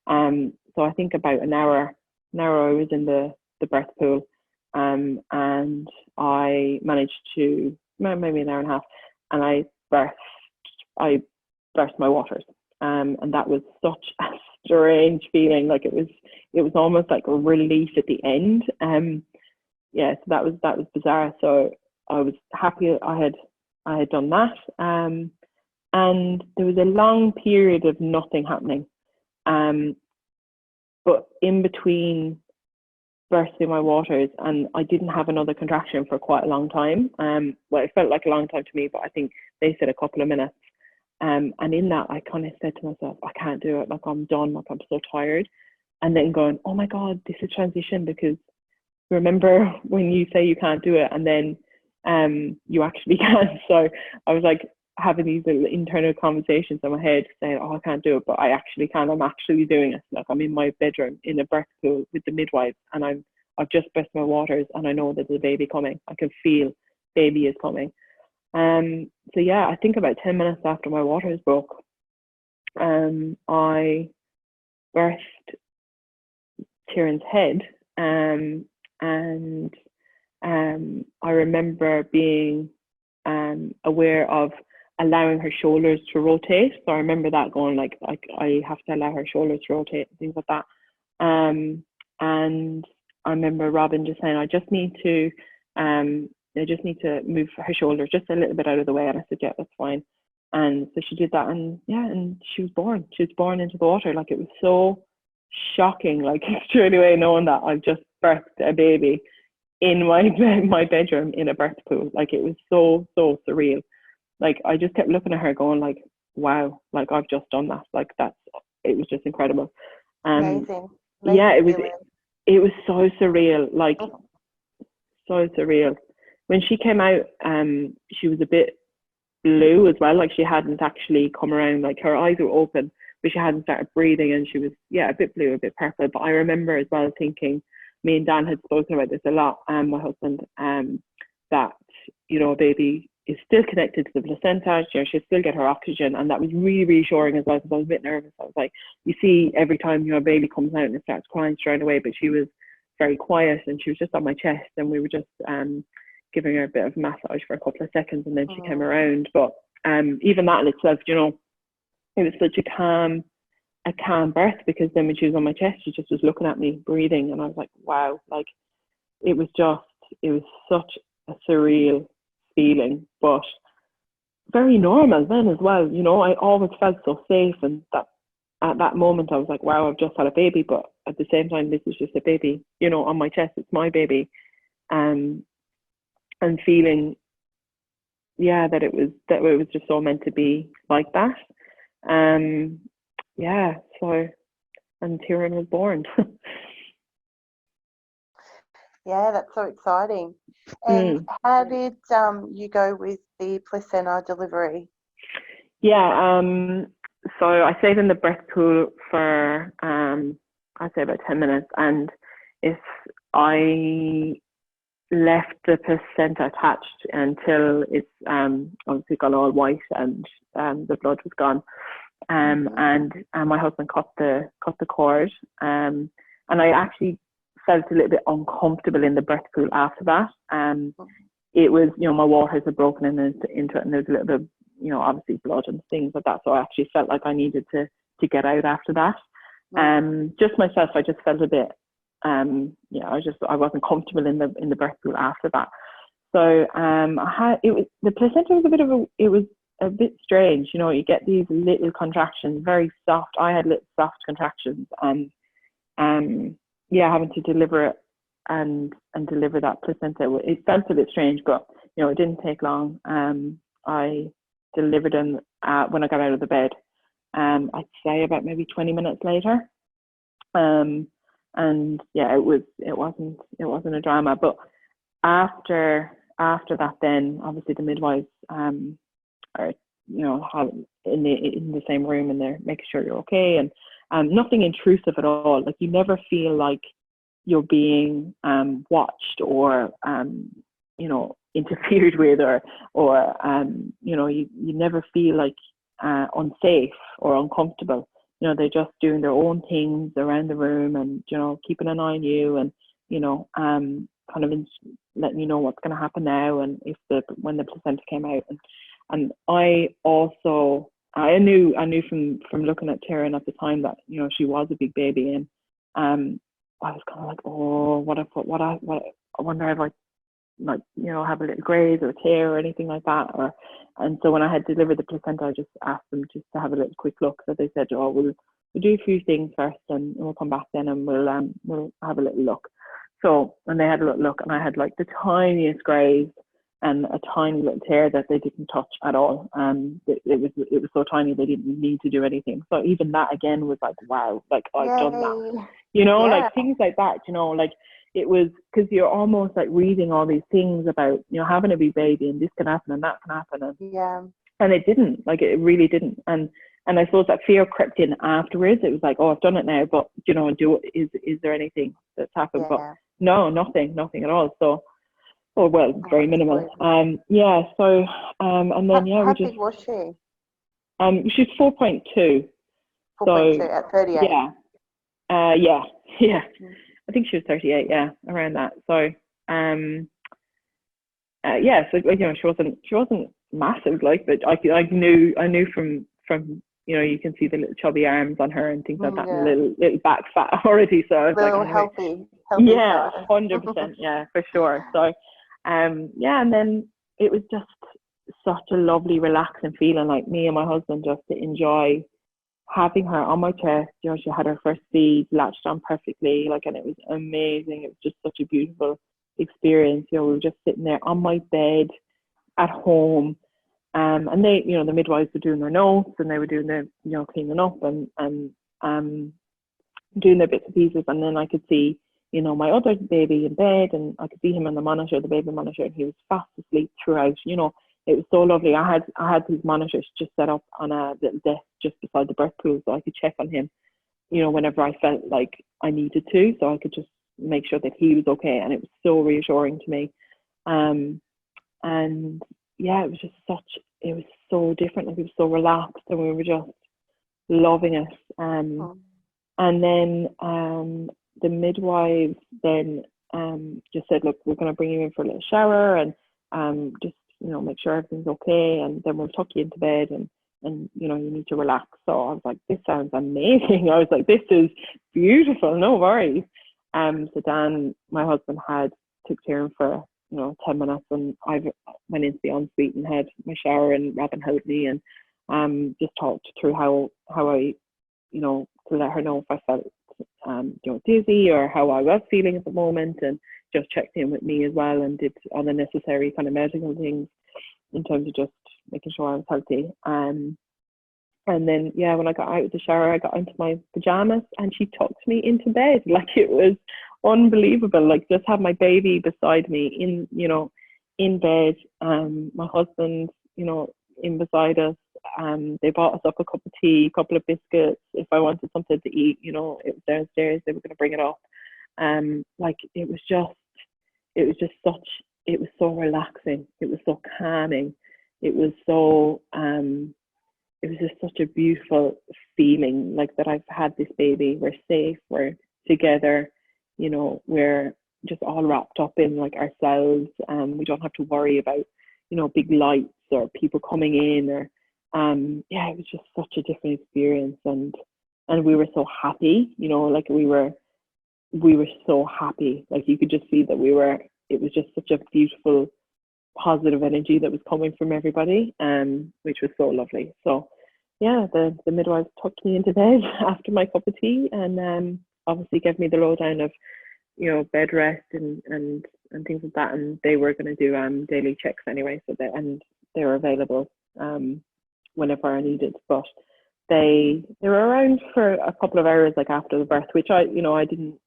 So I think about an hour I was in the birth pool, and I managed to, maybe an hour and a half, and I birthed my waters. And that was such a strange feeling. Like, it was almost like a relief at the end. Yeah, so that was bizarre. So I was happy I had done that. And there was a long period of nothing happening. But in between bursting my waters, and I didn't have another contraction for quite a long time. Well, it felt like a long time to me, but I think they said a couple of minutes. And in that, I kind of said to myself, I can't do it. Like, I'm done. Like, I'm so tired. And then going, oh my God, this is transition, because remember when you say you can't do it, and then you actually can. So I was like having these little internal conversations in my head saying, oh, I can't do it, but I actually can. I'm actually doing it. Like, I'm in my bedroom in a birth pool with the midwives, and I've just burst my waters, and I know that there's a baby coming. I can feel baby is coming. So yeah, I think about 10 minutes after my waters broke, I birthed Tyrion's head, and I remember being aware of allowing her shoulders to rotate. So I remember that going like I have to allow her shoulders to rotate and things like that. And I remember Robin just saying, I just need to move her shoulders just a little bit out of the way. And I said, yeah, that's fine. And so she did that, and yeah, and she was born. She was born into the water. Like, it was so shocking, like, straight away knowing that I've just birthed a baby in my bedroom in a birth pool. Like, it was so surreal. Like, I just kept looking at her going like, wow, like, I've just done that. Like, it was just incredible.
Amazing
yeah, it
feeling.
was so surreal, like, so surreal. When she came out, she was a bit blue as well. Like, she hadn't actually come around, like, her eyes were open, but she hadn't started breathing, and she was, yeah, a bit blue, a bit purple. But I remember as well thinking, me and Dan had spoken about this a lot, my husband, that, you know, a baby is still connected to the placenta. You know, she'll still get her oxygen, and that was really reassuring as well, because I was a bit nervous. I was like, you see, every time your baby comes out and it starts crying straight away, but she was very quiet, and she was just on my chest, and we were just giving her a bit of massage for a couple of seconds, and then she came around. But even that in itself, you know, it was such a calm birth, because then when she was on my chest, she just was looking at me breathing, and I was like, wow, like it was such a surreal feeling, but very normal then as well. You know, I always felt so safe, and that at that moment I was like, wow, I've just had a baby, but at the same time, this is just a baby, you know, on my chest. It's my baby. And feeling, yeah, that it was just so meant to be like that. Yeah, so, and Tyrion was born.
Yeah, that's so exciting. And how did you go with the placenta delivery?
Yeah, so I stayed in the breast pool for I'd say about 10 minutes, and if I left the placenta attached until it's obviously got all white and the blood was gone, and my husband cut the cord, and I actually felt a little bit uncomfortable in the breast pool after that. It was, you know, my waters had broken into it, and there's a little bit of, you know, obviously blood and things like that, so I actually felt like I needed to get out after that. Just myself, I just felt a bit I wasn't comfortable in the breast pool after that. So the placenta was a bit strange. You know, you get these little contractions, very soft. I had little soft contractions, and having to deliver it and deliver that placenta, it felt a bit strange, but you know, it didn't take long. I delivered them when I got out of the bed. I'd say about maybe 20 minutes later. And yeah, it wasn't a drama. But after that, then obviously the midwives are, you know, in the same room, and they're making sure you're okay, and nothing intrusive at all. Like, you never feel like you're being watched or you know, interfered with, or you know, you never feel like unsafe or uncomfortable. You know, they're just doing their own things around the room, and, you know, keeping an eye on you, and, you know, kind of letting you know what's going to happen now, and when the placenta came out. And I also, I knew from looking at Tyrion at the time that, you know, she was a big baby, and I was kind of like, oh, I wonder if I, like, you know, have a little graze or a tear or anything like that. And so when I had delivered the placenta, I just asked them just to have a little quick look. So they said, oh, we'll do a few things first, and we'll come back then, and we'll have a little look. So, and they had a little look, and I had like the tiniest graze and a tiny little tear that they didn't touch at all. It was so tiny they didn't need to do anything. So even that again was like, wow, like I've done that. You know, like things like that, you know, like it was, because you're almost like reading all these things about, you know, having a big baby, and this can happen and that can happen, and it didn't, like, it really didn't. And I suppose that fear crept in afterwards. It was like, oh, I've done it now, but, you know, is there anything that's happened? But no, nothing at all. So, oh well, very minimal. So and then
how big was she?
She's 4.2.
4.2 at 38.
I think she was 38, around that. So, so, you know, she wasn't massive, like, but I knew from, you know, you can see the little chubby arms on her and things like that, and little back fat already. So I was
little
like,
healthy.
100%, yeah, for sure. So, and then it was just such a lovely, relaxing feeling, like me and my husband just to enjoy having her on my chest. You know, she had her first feed, latched on perfectly, like, and it was amazing. It was just such a beautiful experience. You know, we were just sitting there on my bed at home, and they, you know, the midwives were doing their notes, and they were doing their, you know, cleaning up and doing their bits and pieces. And then I could see, you know, my other baby in bed, and I could see him on the monitor, the baby monitor, and he was fast asleep throughout. You know, it was so lovely. I had these monitors just set up on a little desk just beside the birth pool, so I could check on him, you know, whenever I felt like I needed to, so I could just make sure that he was okay. And it was so reassuring to me. And yeah, it was so different. Like, it was so relaxed, and we were just loving it. And then the midwives then just said, look, we're going to bring you in for a little shower, and just, you know, make sure everything's okay, and then we'll tuck you into bed, and you know, you need to relax. So I was like, this sounds amazing. I was like, this is beautiful, no worries. So Dan, my husband, took care of for, you know, 10 minutes, and I went into the ensuite and had my shower, and Robin helped me, and just talked through how I, you know, to let her know if I felt you know, dizzy, or how I was feeling at the moment, and just checked in with me as well, and did all the necessary kind of medical things in terms of just making sure I was healthy. And then, yeah, when I got out of the shower, I got into my pajamas, and she tucked me into bed. Like, it was unbelievable. Like, just have my baby beside me in, you know, in bed. My husband, you know, in beside us. They bought us up a cup of tea, a couple of biscuits. If I wanted something to eat, you know, it was downstairs, they were going to bring it up. Like, it was so relaxing. It was so calming. It was so, it was just such a beautiful feeling, like, that I've had this baby. We're safe, we're together, you know, we're just all wrapped up in, like, ourselves. We don't have to worry about, you know, big lights or people coming in, or yeah, it was just such a different experience, and we were so happy, you know, like, we were so happy. Like, you could just see that it was just such a beautiful, positive energy that was coming from everybody, which was so lovely. So yeah, the midwives tucked me into bed after my cup of tea, and obviously gave me the lowdown of, you know, bed rest and things like that, and they were going to do daily checks anyway, so they were available whenever I needed. But they were around for a couple of hours, like, after the birth, which I didn't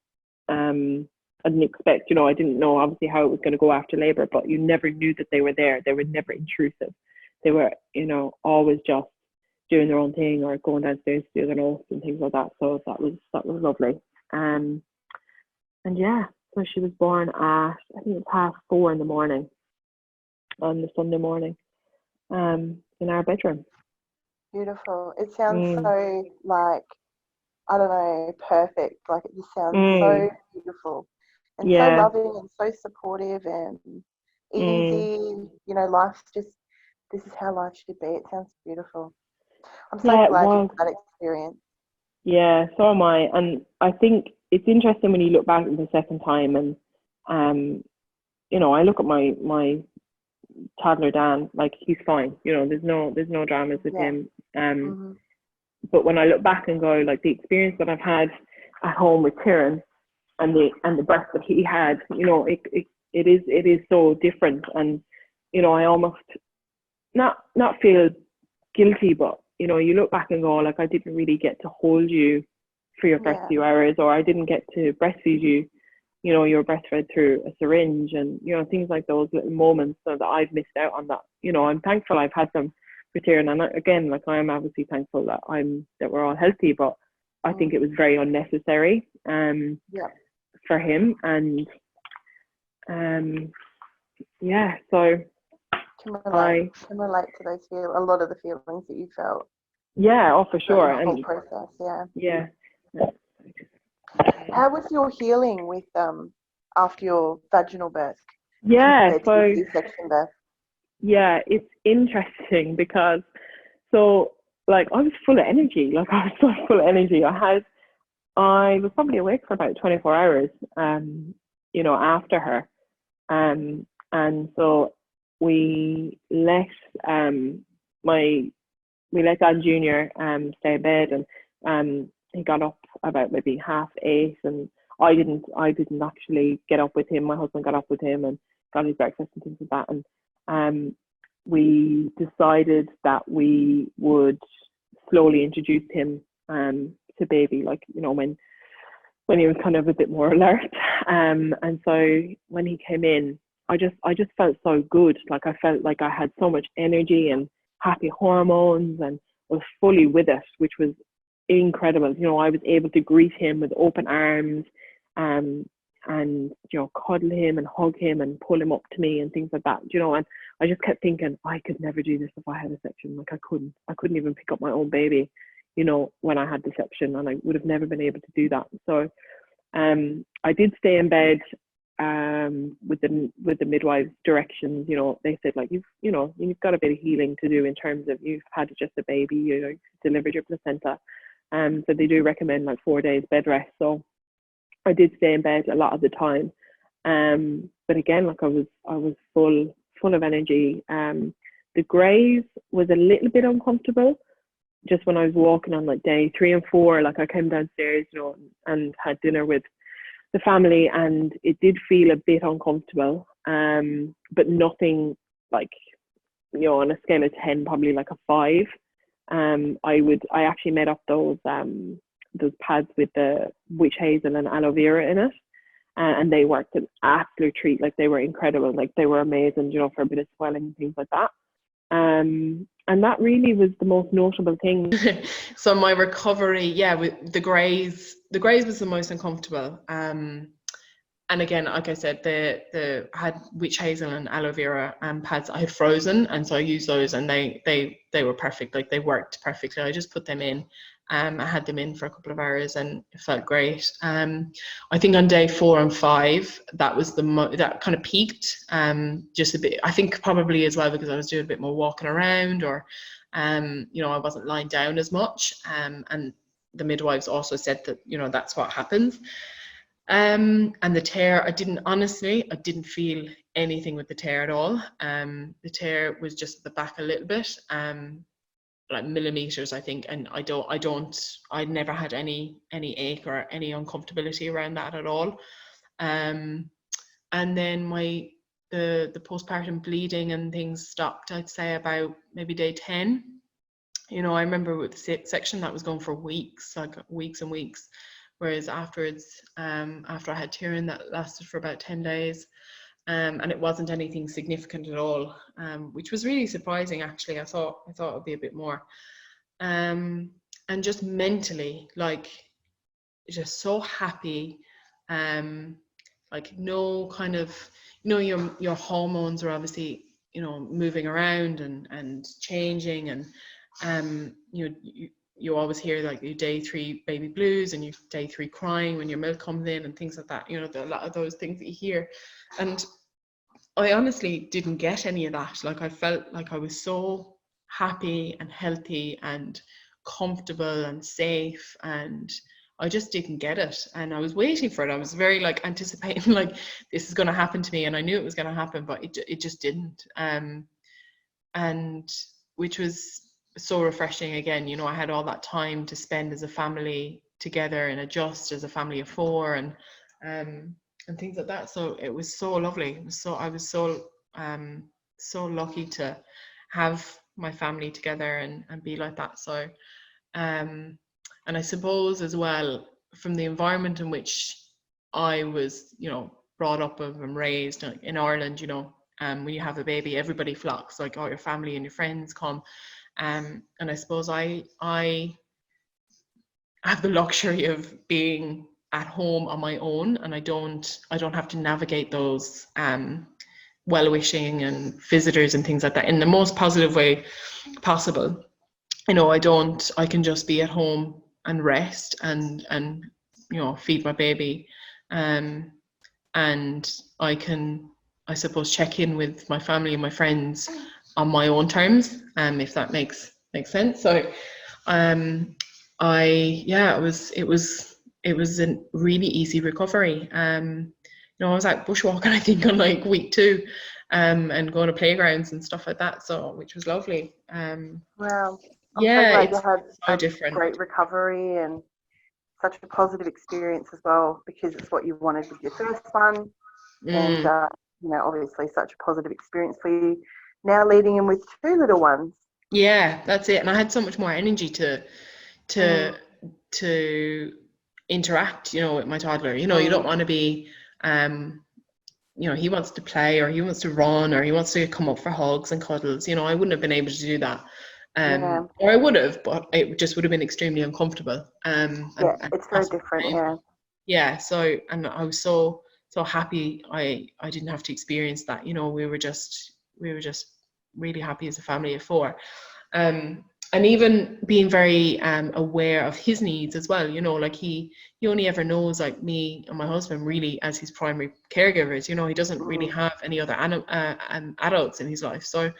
expect. You know, I didn't know obviously how it was going to go after labor, but you never knew that they were there. They were never intrusive. They were, you know, always just doing their own thing, or going downstairs to do their notes and things like that. So that was lovely. And yeah, so she was born at, I think it was 4:30 in the morning on the Sunday morning, in our bedroom.
Beautiful. It sounds so, like, I don't know, perfect. Like, it just sounds so beautiful, and so loving, and so supportive, and easy. You know, this is how life should be. It sounds beautiful. I'm so glad you had that experience.
Yeah, so am I. And I think it's interesting when you look back the second time, and you know, I look at my toddler Dan, like, he's fine. You know, there's no dramas with him. But when I look back and go, like, the experience that I've had at home with Kieran, and the birth that he had, you know, it is so different. And, you know, I almost not feel guilty, but, you know, you look back and go, like, I didn't really get to hold you for your first few hours, or I didn't get to breastfeed you. You know, you were breastfed through a syringe, and, you know, things like those little moments, so that I've missed out on that. You know, I'm thankful I've had them with Kieran, and again, like, I am obviously thankful that we're all healthy, but I think it was very unnecessary for him. And yeah, so
can relate to those a lot of the feelings that you felt.
Yeah, oh, for sure.
The whole process,
yeah.
How was your healing with after your vaginal birth?
Yeah, so
C-section birth.
Yeah, it's interesting because, so, like, I was full of energy. Like, I was so full of energy. I was probably awake for about 24 hours, you know, after her. And so we let Dan Junior stay in bed, and he got up about maybe 8:30, and I didn't actually get up with him. My husband got up with him and got his breakfast and things like that. And we decided that we would slowly introduce him to baby, like, you know, when he was kind of a bit more alert. And so when he came in, I just felt so good. Like, I felt like I had so much energy and happy hormones, and was fully with it, which was incredible. You know, I was able to greet him with open arms. and, you know, cuddle him and hug him and pull him up to me and things like that, you know. And I just kept thinking, I could never do this if I had a section. Like, I couldn't even pick up my own baby, you know, when I had deception, and I would have never been able to do that. So I did stay in bed with the midwives' directions. You know, they said, like, you've got a bit of healing to do in terms of you've had just a baby, you know, you've delivered your placenta. So they do recommend like 4 days bed rest. So I did stay in bed a lot of the time. But again, like, I was full of energy. The graze was a little bit uncomfortable just when I was walking on like day 3 and 4. Like, I came downstairs, you know, and had dinner with the family, and it did feel a bit uncomfortable, but nothing like, you know, on a scale of 10, probably like a 5. I actually made up those pads with the witch hazel and aloe vera in it, and they worked an absolute treat. Like, they were incredible. Like, they were amazing, you know, for a bit of swelling and things like that. And that really was the most notable thing.
So my recovery, with the graze was the most uncomfortable. And again, like I said, the had witch hazel and aloe vera pads I had frozen, and so I used those, and they were perfect. Like, they worked perfectly. I just put them in. I had them in for a couple of hours, and it felt great. I think on day 4 and 5, that was that kind of peaked. Just a bit. I think probably as well because I was doing a bit more walking around, or you know, I wasn't lying down as much. And the midwives also said that, you know, that's what happens. And the tear, I didn't feel anything with the tear at all. The tear was just at the back a little bit, like millimeters, I think, and I never had any ache or any uncomfortability around that at all. And then the postpartum bleeding and things stopped, I'd say, about maybe day 10. You know, I remember with the section that was going for weeks, like weeks and weeks. Whereas afterwards, after I had tearing, that lasted for about 10 days. And it wasn't anything significant at all, which was really surprising, actually. I thought it would be a bit more. And just mentally, like, just so happy. Like, no kind of, you know, your hormones are obviously, you know, moving around and changing, and you always hear like your day 3 baby blues and your day 3 crying when your milk comes in and things like that. You know, a lot of those things that you hear. And I honestly didn't get any of that. Like, I felt like I was so happy and healthy and comfortable and safe, and I just didn't get it. And I was waiting for it. I was very like anticipating, like, this is going to happen to me, and I knew it was going to happen, but it just didn't. And which was so refreshing. Again, you know, I had all that time to spend as a family together and adjust as a family of 4, and things like that. So it was so lovely. I was so lucky to have my family together and be like that. So and I suppose as well, from the environment in which I was, you know, brought up and raised in Ireland, you know, when you have a baby, everybody flocks, like all your family and your friends come. And I suppose I have the luxury of being at home on my own, and I don't have to navigate those well-wishing and visitors and things like that in the most positive way possible. You know, I can just be at home and rest and you know, feed my baby, and I can, I suppose, check in with my family and my friends on my own terms, if that makes sense. So it was a really easy recovery. You know, I was out bushwalking, I think, on like week 2, and going to playgrounds and stuff like that, so, which was lovely.
Wow. I'm
Yeah,
so glad you had
so
a
different.
great recovery and such a positive experience as well, because it's what you wanted with your first one. And you know, obviously such a positive experience for you now, leading in with 2 little ones.
Yeah, that's it. And I had so much more energy to interact, you know, with my toddler. You know, you don't want to be you know, he wants to play, or he wants to run, or he wants to come up for hugs and cuddles. You know, I wouldn't have been able to do that. Or I would have, but it just would have been extremely uncomfortable.
It's very different. Yeah.
So, and I was so so happy I didn't have to experience that. You know, we were just really happy as a family of 4. And even being very aware of his needs as well, you know, like he only ever knows like me and my husband really as his primary caregivers. You know, he doesn't really have any other adults in his life, so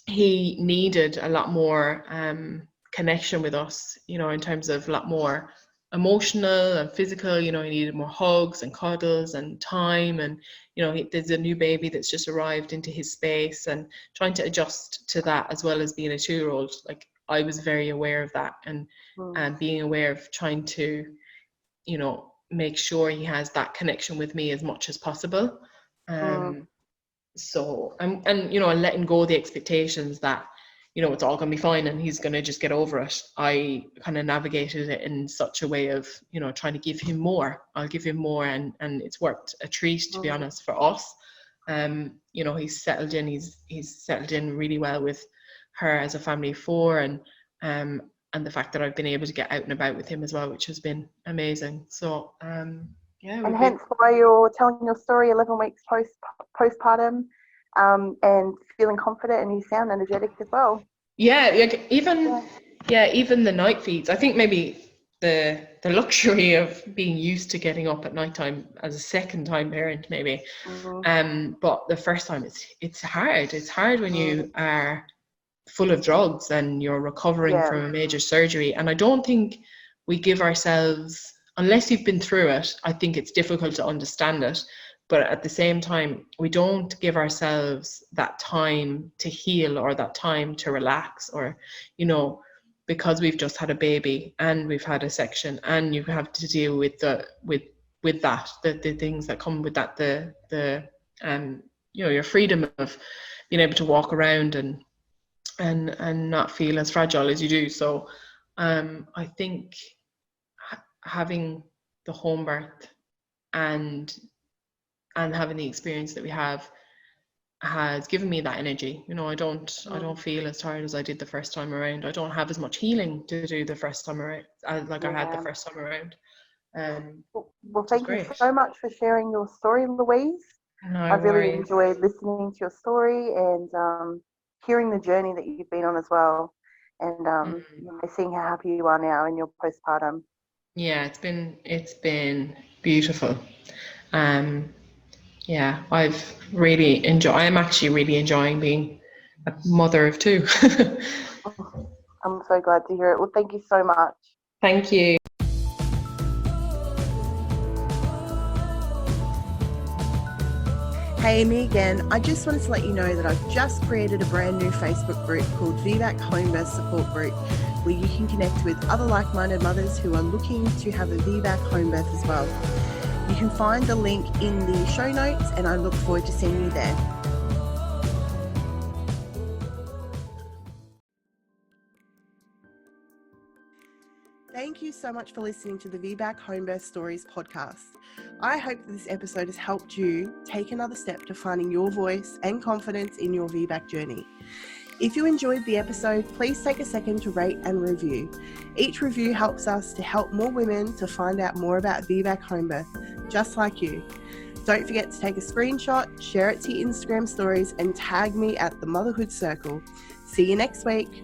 he needed a lot more connection with us, you know, in terms of a lot more emotional and physical. You know, he needed more hugs and cuddles and time, and you know, there's a new baby that's just arrived into his space, and trying to adjust to that as well as being a 2-year-old. Like, I was very aware of that, and being aware of trying to, you know, make sure he has that connection with me as much as possible. So and you know, and letting go of the expectations that, you know, it's all gonna be fine and he's gonna just get over it. I kind of navigated it in such a way of, you know, trying to give him more. I'll give him more, and it's worked a treat, to be honest, for us. You know, he's settled in. He's settled in really well with her as a family of 4, and the fact that I've been able to get out and about with him as well, which has been amazing. So yeah.
And hence why you're telling your story 11 weeks postpartum, and feeling confident, and you sound energetic as well.
Yeah, like even the night feeds. I think maybe the luxury of being used to getting up at nighttime as a second-time parent, maybe. But the first time, it's hard. It's hard when you are full of drugs and you're recovering from a major surgery. And I don't think we give ourselves, unless you've been through it, I think it's difficult to understand it. But at the same time, we don't give ourselves that time to heal or that time to relax, or, you know, because we've just had a baby and we've had a section, and you have to deal with the things that come with that, the you know, your freedom of being able to walk around and not feel as fragile as you do. So I think having the home birth and having the experience that we have has given me that energy. You know, I don't feel as tired as I did the first time around. I don't have as much healing to do the first time around like I had the first time around.
Well, thank you so much for sharing your story, Louise. I've really enjoyed listening to your story and hearing the journey that you've been on as well, and seeing how happy you are now in your postpartum.
Yeah, it's been beautiful. Yeah, I've really enjoyed. I'm actually really enjoying being a mother of 2.
I'm so glad to hear it. Well, thank you so much.
Thank you.
Hey, me again. I just wanted to let you know that I've just created a brand new Facebook group called VBAC Homebirth Support Group, where you can connect with other like-minded mothers who are looking to have a VBAC home birth as well. You can find the link in the show notes, and I look forward to seeing you there. Thank you so much for listening to the VBAC Homebirth Stories podcast. I hope that this episode has helped you take another step to finding your voice and confidence in your VBAC journey. If you enjoyed the episode, please take a second to rate and review. Each review helps us to help more women to find out more about VBAC Homebirth, just like you. Don't forget to take a screenshot, share it to your Instagram stories, and tag me at the Motherhood Circle. See you next week.